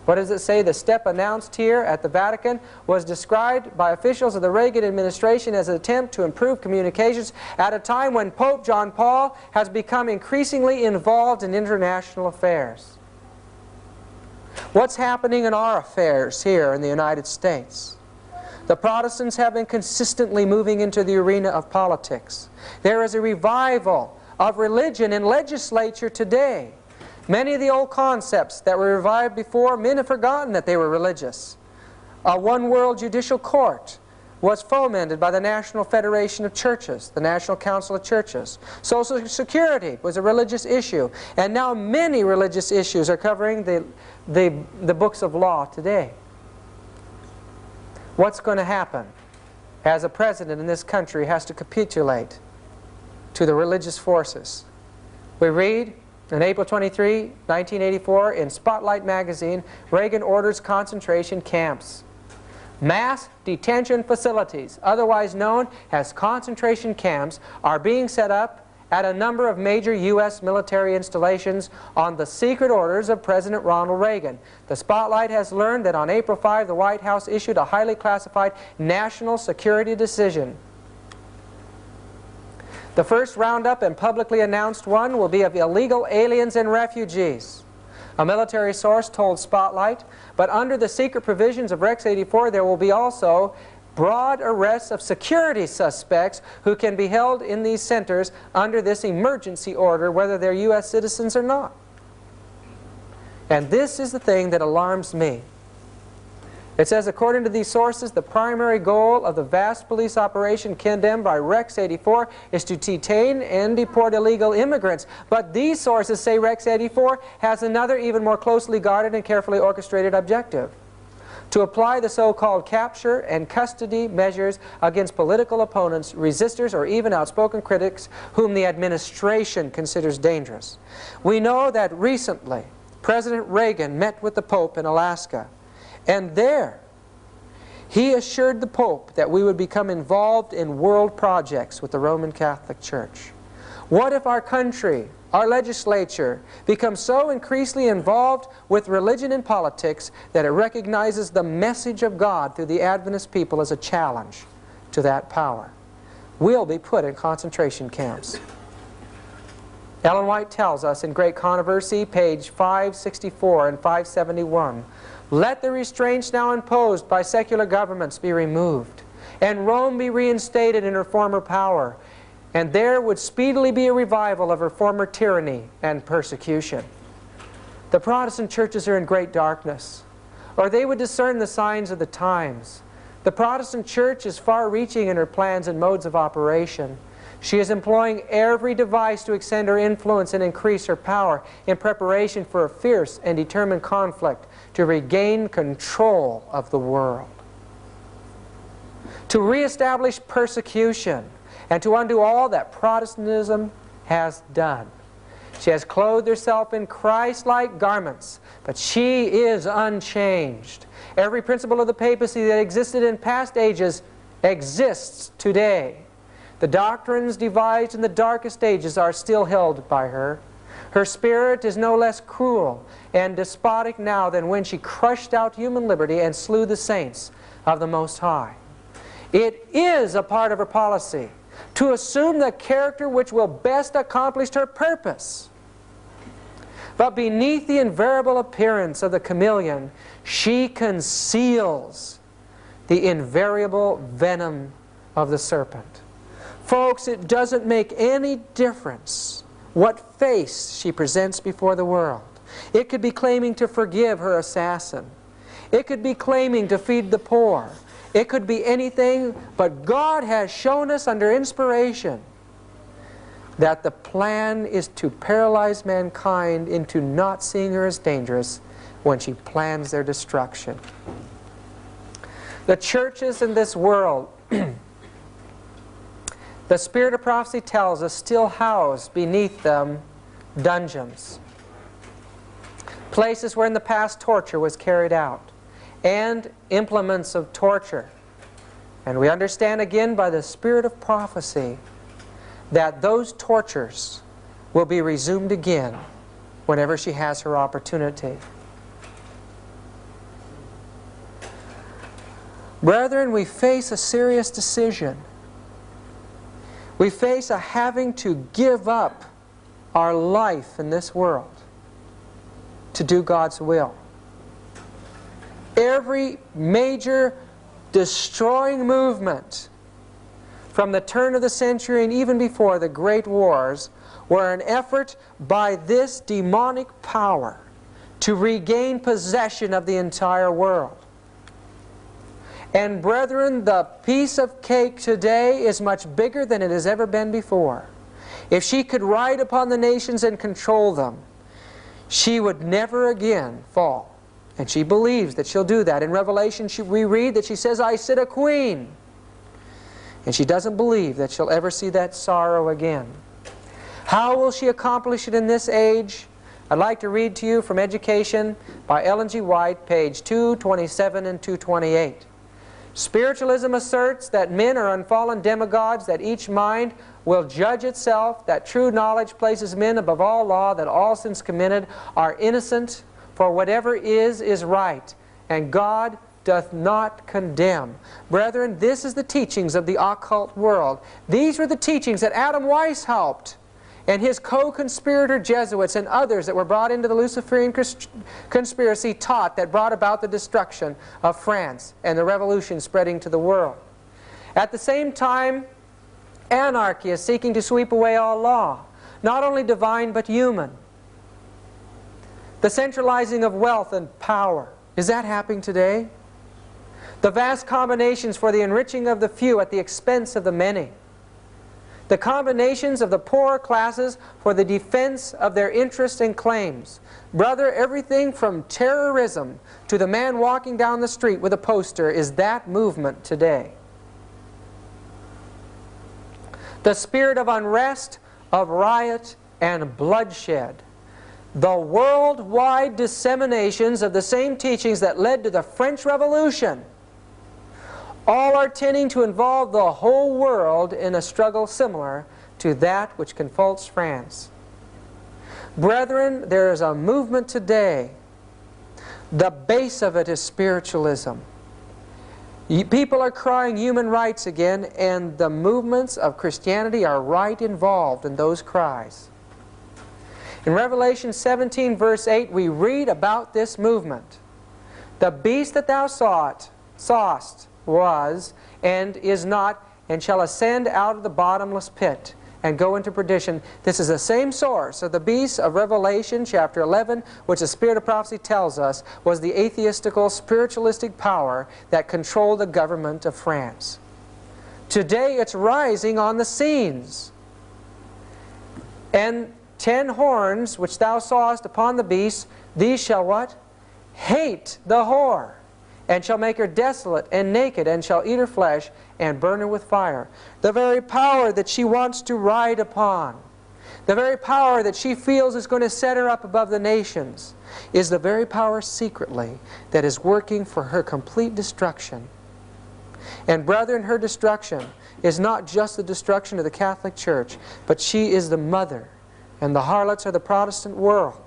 What does it say? The step announced here at the Vatican was described by officials of the Reagan administration as an attempt to improve communications at a time when Pope John Paul has become increasingly involved in international affairs. What's happening in our affairs here in the United States? The Protestants have been consistently moving into the arena of politics. There is a revival of religion in legislature today. Many of the old concepts that were revived before, men have forgotten that they were religious. A one-world judicial court was fomented by the National Federation of Churches, the National Council of Churches. Social Security was a religious issue, and now many religious issues are covering the books of law today. What's going to happen as a president in this country has to capitulate to the religious forces? We read on April 23, 1984, in Spotlight magazine, Reagan orders concentration camps. Mass detention facilities, otherwise known as concentration camps, are being set up at a number of major U.S. military installations on the secret orders of President Ronald Reagan. The Spotlight has learned that on April 5, the White House issued a highly classified national security decision. The first roundup and publicly announced one will be of illegal aliens and refugees. A military source told Spotlight, but under the secret provisions of Rex 84 there will be also broad arrests of security suspects who can be held in these centers under this emergency order whether they're U.S. citizens or not. And this is the thing that alarms me. It says, according to these sources, the primary goal of the vast police operation condemned by Rex 84 is to detain and deport illegal immigrants. But these sources say Rex 84 has another, even more closely guarded and carefully orchestrated objective: to apply the so-called capture and custody measures against political opponents, resistors, or even outspoken critics whom the administration considers dangerous. We know that recently President Reagan met with the Pope in Alaska, and there he assured the Pope that we would become involved in world projects with the Roman Catholic Church. What if our country, our legislature, becomes so increasingly involved with religion and politics that it recognizes the message of God through the Adventist people as a challenge to that power? We'll be put in concentration camps. Ellen White tells us in Great Controversy, page 564 and 571, let the restraints now imposed by secular governments be removed, and Rome be reinstated in her former power, and there would speedily be a revival of her former tyranny and persecution. The Protestant churches are in great darkness, or they would discern the signs of the times. The Protestant church is far-reaching in her plans and modes of operation. She is employing every device to extend her influence and increase her power in preparation for a fierce and determined conflict to regain control of the world, to reestablish persecution, and to undo all that Protestantism has done. She has clothed herself in Christ-like garments, but she is unchanged. Every principle of the papacy that existed in past ages exists today. The doctrines devised in the darkest ages are still held by her. Her spirit is no less cruel and despotic now than when she crushed out human liberty and slew the saints of the Most High. It is a part of her policy to assume the character which will best accomplish her purpose. But beneath the invariable appearance of the chameleon, she conceals the invariable venom of the serpent. Folks, it doesn't make any difference what face she presents before the world. It could be claiming to forgive her assassin. It could be claiming to feed the poor. It could be anything, but God has shown us under inspiration that the plan is to paralyze mankind into not seeing her as dangerous when she plans their destruction. The churches in this world, the spirit of prophecy tells us, still house beneath them dungeons, places where in the past torture was carried out, and implements of torture. And we understand again by the spirit of prophecy that those tortures will be resumed again whenever she has her opportunity. Brethren, we face a serious decision. We face a having to give up our life in this world to do God's will. Every major destroying movement from the turn of the century and even before the great wars were an effort by this demonic power to regain possession of the entire world. And brethren, the piece of cake today is much bigger than it has ever been before. If she could ride upon the nations and control them, she would never again fall. And she believes that she'll do that. In Revelation we read that she says, I sit a queen. And she doesn't believe that she'll ever see that sorrow again. How will she accomplish it in this age? I'd like to read to you from Education by Ellen G. White, page 227 and 228. Spiritualism asserts that men are unfallen demigods, that each mind will judge itself, that true knowledge places men above all law, that all sins committed are innocent, for whatever is right, and God doth not condemn. Brethren, this is the teachings of the occult world. These were the teachings that Adam Weiss helped, and his co-conspirator Jesuits and others that were brought into the Luciferian conspiracy taught, that brought about the destruction of France and the revolution spreading to the world. At the same time, anarchy is seeking to sweep away all law, not only divine but human. The centralizing of wealth and power. Is that happening today? The vast combinations for the enriching of the few at the expense of the many. The combinations of the poorer classes for the defense of their interests and claims. Brother, everything from terrorism to the man walking down the street with a poster is that movement today. The spirit of unrest, of riot, and bloodshed. The worldwide disseminations of the same teachings that led to the French Revolution. All are tending to involve the whole world in a struggle similar to that which confronts France. Brethren, there is a movement today. The base of it is spiritualism. People are crying human rights again, and the movements of Christianity are right involved in those cries. In Revelation 17, verse 8, we read about this movement. The beast that thou sawest was, and is not, and shall ascend out of the bottomless pit, and go into perdition. This is the same source of the beast of Revelation chapter 11, which the Spirit of Prophecy tells us was the atheistical, spiritualistic power that controlled the government of France. Today it's rising on the scenes. And 10 horns which thou sawest upon the beast, these shall what? Hate the whore, and shall make her desolate and naked, and shall eat her flesh, and burn her with fire. The very power that she wants to ride upon, the very power that she feels is going to set her up above the nations, is the very power secretly that is working for her complete destruction. And brethren, her destruction is not just the destruction of the Catholic Church, but she is the mother, and the harlots are the Protestant world.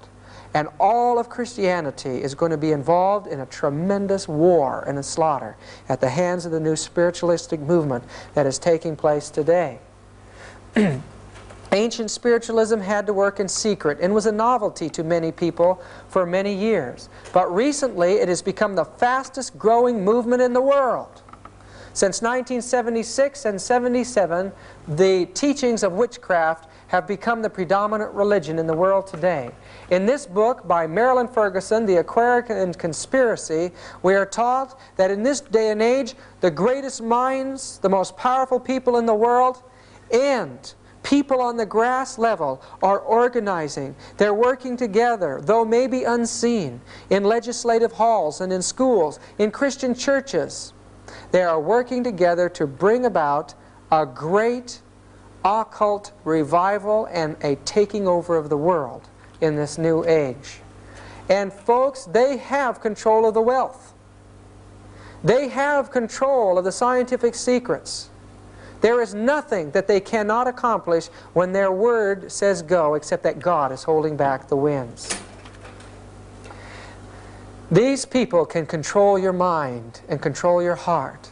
And all of Christianity is going to be involved in a tremendous war and a slaughter at the hands of the new spiritualistic movement that is taking place today. Ancient spiritualism had to work in secret and was a novelty to many people for many years. But recently it has become the fastest growing movement in the world. Since 1976 and 77, the teachings of witchcraft have become the predominant religion in the world today. In this book by Marilyn Ferguson, The Aquarian Conspiracy, we are taught that in this day and age, the greatest minds, the most powerful people in the world, and people on the grass level are organizing. They're working together, though maybe unseen, in legislative halls and in schools, in Christian churches. They are working together to bring about a great occult revival and a taking over of the world in this new age. And folks, they have control of the wealth. They have control of the scientific secrets. There is nothing that they cannot accomplish when their word says go, except that God is holding back the winds. These people can control your mind and control your heart.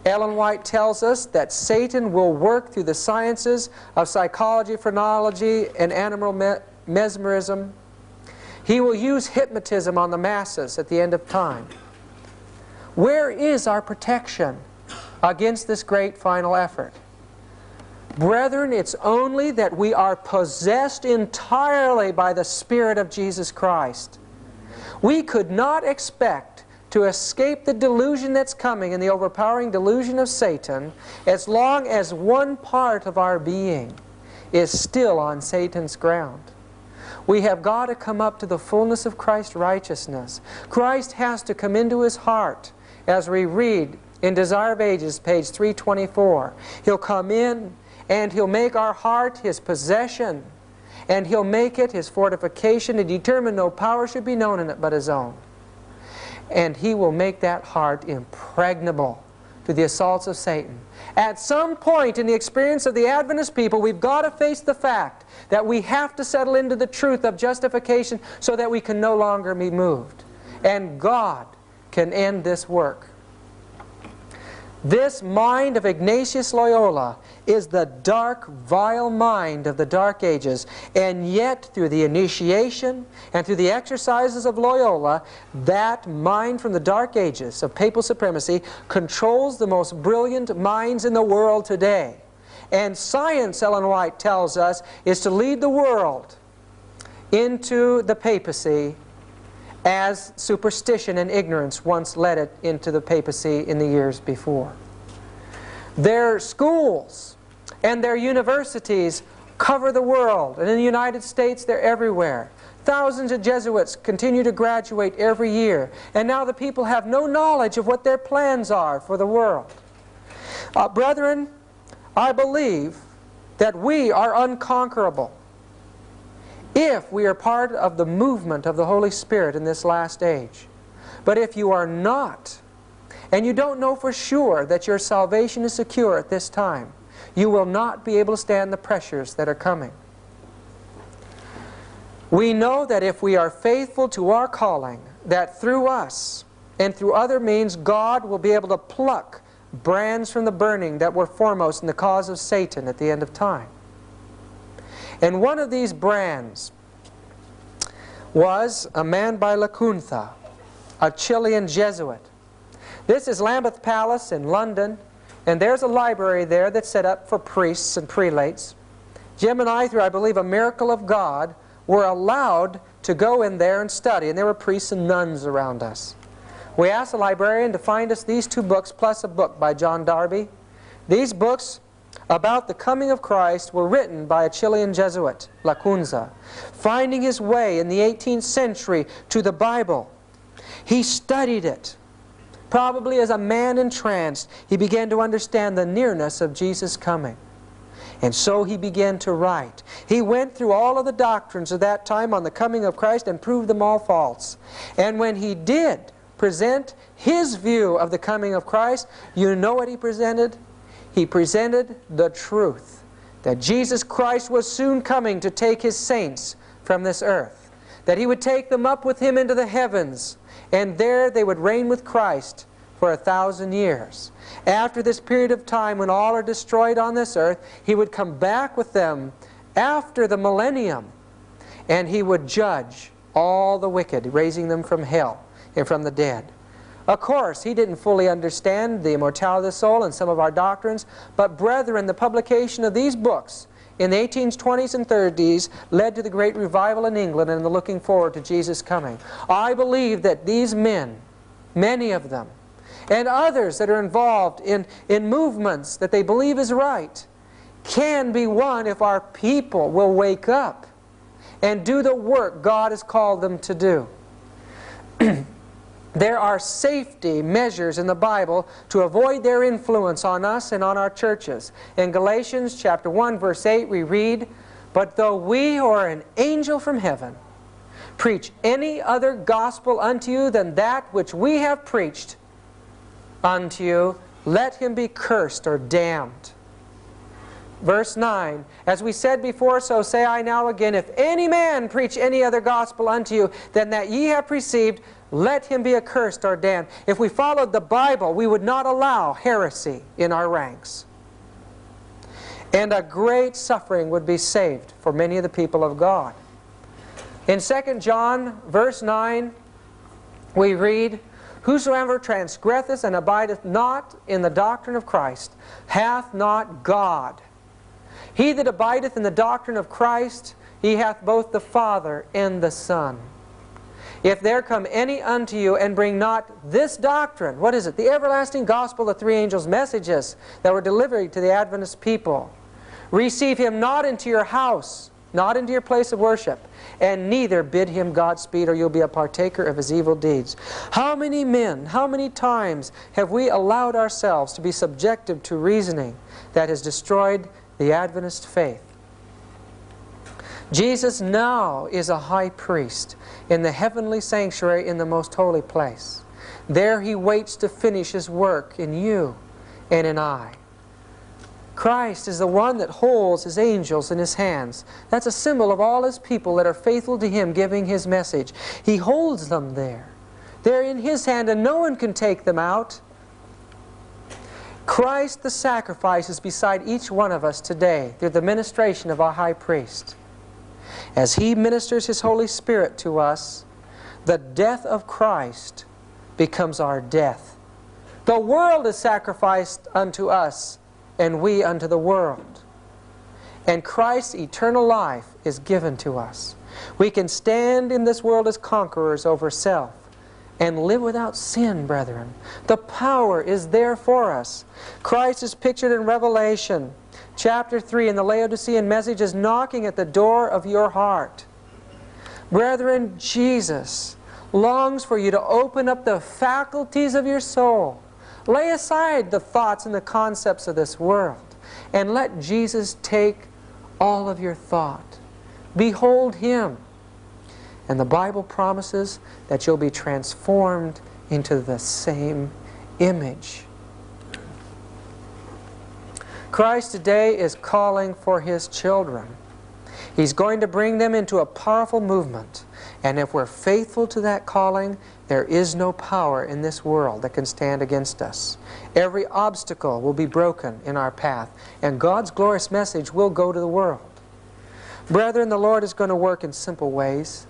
Ellen White tells us that Satan will work through the sciences of psychology, phrenology, and animal mesmerism. He will use hypnotism on the masses at the end of time. Where is our protection against this great final effort? Brethren, it's only that we are possessed entirely by the Spirit of Jesus Christ. We could not expect to escape the delusion that's coming and the overpowering delusion of Satan as long as one part of our being is still on Satan's ground. We have got to come up to the fullness of Christ's righteousness. Christ has to come into his heart, as we read in Desire of Ages, page 324. He'll come in and he'll make our heart his possession, and he'll make it his fortification and determine no power should be known in it but his own. And he will make that heart impregnable to the assaults of Satan. At some point in the experience of the Adventist people, we've got to face the fact that we have to settle into the truth of justification so that we can no longer be moved. And God can end this work. This mind of Ignatius Loyola is the dark, vile mind of the Dark Ages, and yet through the initiation and through the exercises of Loyola, that mind from the Dark Ages of papal supremacy controls the most brilliant minds in the world today. And science, Ellen White tells us, is to lead the world into the papacy as superstition and ignorance once led it into the papacy in the years before. Their schools and their universities cover the world, and in the United States they're everywhere. Thousands of Jesuits continue to graduate every year, and now the people have no knowledge of what their plans are for the world. Brethren, I believe that we are unconquerable if we are part of the movement of the Holy Spirit in this last age. But if you are not, and you don't know for sure that your salvation is secure at this time, you will not be able to stand the pressures that are coming. We know that if we are faithful to our calling, that through us and through other means, God will be able to pluck brands from the burning that were foremost in the cause of Satan at the end of time. And one of these brands was a man by Lacunza, a Chilean Jesuit. This is Lambeth Palace in London, and there's a library there that's set up for priests and prelates. Jim and I, through I believe a miracle of God, were allowed to go in there and study, and there were priests and nuns around us. We asked the librarian to find us these 2 books plus a book by John Darby. These books about the coming of Christ were written by a Chilean Jesuit, Lacunza, finding his way in the 18th century to the Bible. He studied it. Probably as a man entranced, he began to understand the nearness of Jesus' coming. And so he began to write. He went through all of the doctrines of that time on the coming of Christ and proved them all false. And when he did present his view of the coming of Christ, you know what he presented? He presented the truth, that Jesus Christ was soon coming to take his saints from this earth, that he would take them up with him into the heavens, and there they would reign with Christ for 1,000 years. After this period of time when all are destroyed on this earth, he would come back with them after the millennium, and he would judge all the wicked, raising them from hell and from the dead. Of course, he didn't fully understand the immortality of the soul and some of our doctrines, but brethren, the publication of these books in the 1820s and 30s led to the great revival in England and the looking forward to Jesus' coming. I believe that these men, many of them, and others that are involved in movements that they believe is right, can be won if our people will wake up and do the work God has called them to do. There are safety measures in the Bible to avoid their influence on us and on our churches. In Galatians chapter 1 verse 8 we read, "But though we or an angel from heaven preach any other gospel unto you than that which we have preached unto you, let him be cursed or damned." Verse 9, "As we said before, so say I now again, if any man preach any other gospel unto you than that ye have received, let him be accursed or damned." If we followed the Bible, we would not allow heresy in our ranks. And a great suffering would be saved for many of the people of God. In 2 John verse 9, we read, "Whosoever transgresseth and abideth not in the doctrine of Christ hath not God. He that abideth in the doctrine of Christ, he hath both the Father and the Son. If there come any unto you and bring not this doctrine," what is it? The everlasting gospel, the 3 angels' messages that were delivered to the Adventist people, "receive him not into your house," not into your place of worship, "and neither bid him Godspeed, or you'll be a partaker of his evil deeds." How many men, how many times have we allowed ourselves to be subjected to reasoning that has destroyed the Adventist faith? Jesus now is a high priest in the heavenly sanctuary in the most holy place. There he waits to finish his work in you and in I. Christ is the one that holds his angels in his hands. That's a symbol of all his people that are faithful to him, giving his message. He holds them there. They're in his hand and no one can take them out. Christ the sacrifice is beside each one of us today through the ministration of our high priest. As he ministers his Holy Spirit to us, the death of Christ becomes our death. The world is sacrificed unto us, and we unto the world. And Christ's eternal life is given to us. We can stand in this world as conquerors over self and live without sin, brethren. The power is there for us. Christ is pictured in Revelation chapter 3 in the Laodicean message is knocking at the door of your heart. Brethren, Jesus longs for you to open up the faculties of your soul. Lay aside the thoughts and the concepts of this world and let Jesus take all of your thought. Behold Him. And the Bible promises that you'll be transformed into the same image. Christ today is calling for His children. He's going to bring them into a powerful movement. And if we're faithful to that calling, there is no power in this world that can stand against us. Every obstacle will be broken in our path, and God's glorious message will go to the world. Brethren, the Lord is going to work in simple ways.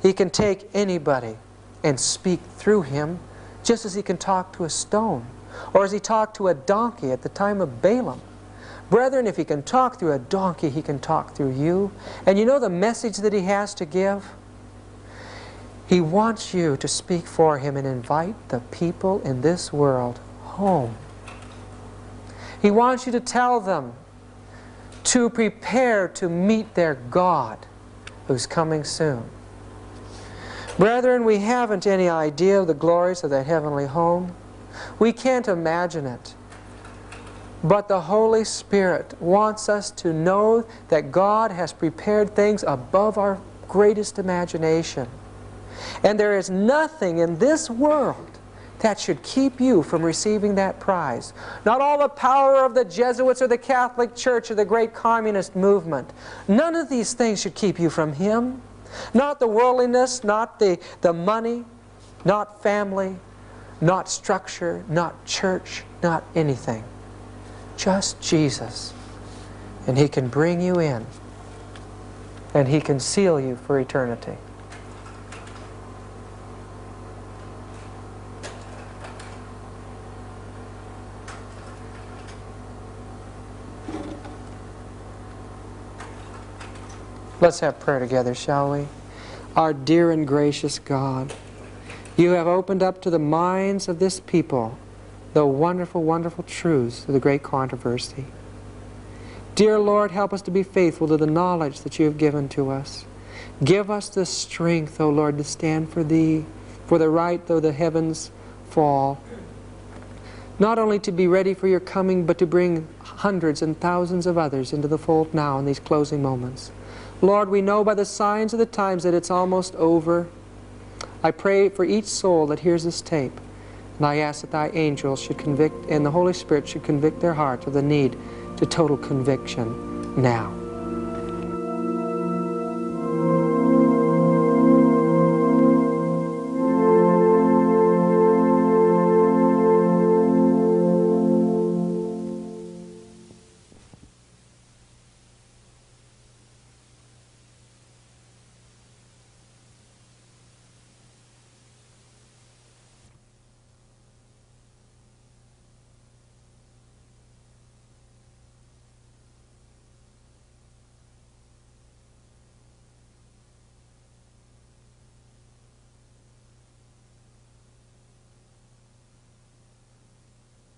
He can take anybody and speak through him, just as He can talk to a stone, or as He talked to a donkey at the time of Balaam. Brethren, if He can talk through a donkey, He can talk through you. And you know the message that He has to give? He wants you to speak for Him and invite the people in this world home. He wants you to tell them to prepare to meet their God who's coming soon. Brethren, we haven't any idea of the glories of that heavenly home. We can't imagine it. But the Holy Spirit wants us to know that God has prepared things above our greatest imagination. And there is nothing in this world that should keep you from receiving that prize. Not all the power of the Jesuits or the Catholic Church or the great communist movement. None of these things should keep you from Him. Not the worldliness, not the money, not family, not structure, not church, not anything. Just Jesus. And He can bring you in. And He can seal you for eternity. Let's have prayer together, shall we? Our dear and gracious God, You have opened up to the minds of this people the wonderful, wonderful truths of the great controversy. Dear Lord, help us to be faithful to the knowledge that You have given to us. Give us the strength, O Lord, to stand for Thee, for the right though the heavens fall. Not only to be ready for Your coming, but to bring hundreds and thousands of others into the fold now in these closing moments. Lord, we know by the signs of the times that it's almost over. I pray for each soul that hears this tape. And I ask that Thy angels should convict, and the Holy Spirit should convict their hearts of the need to total conviction now.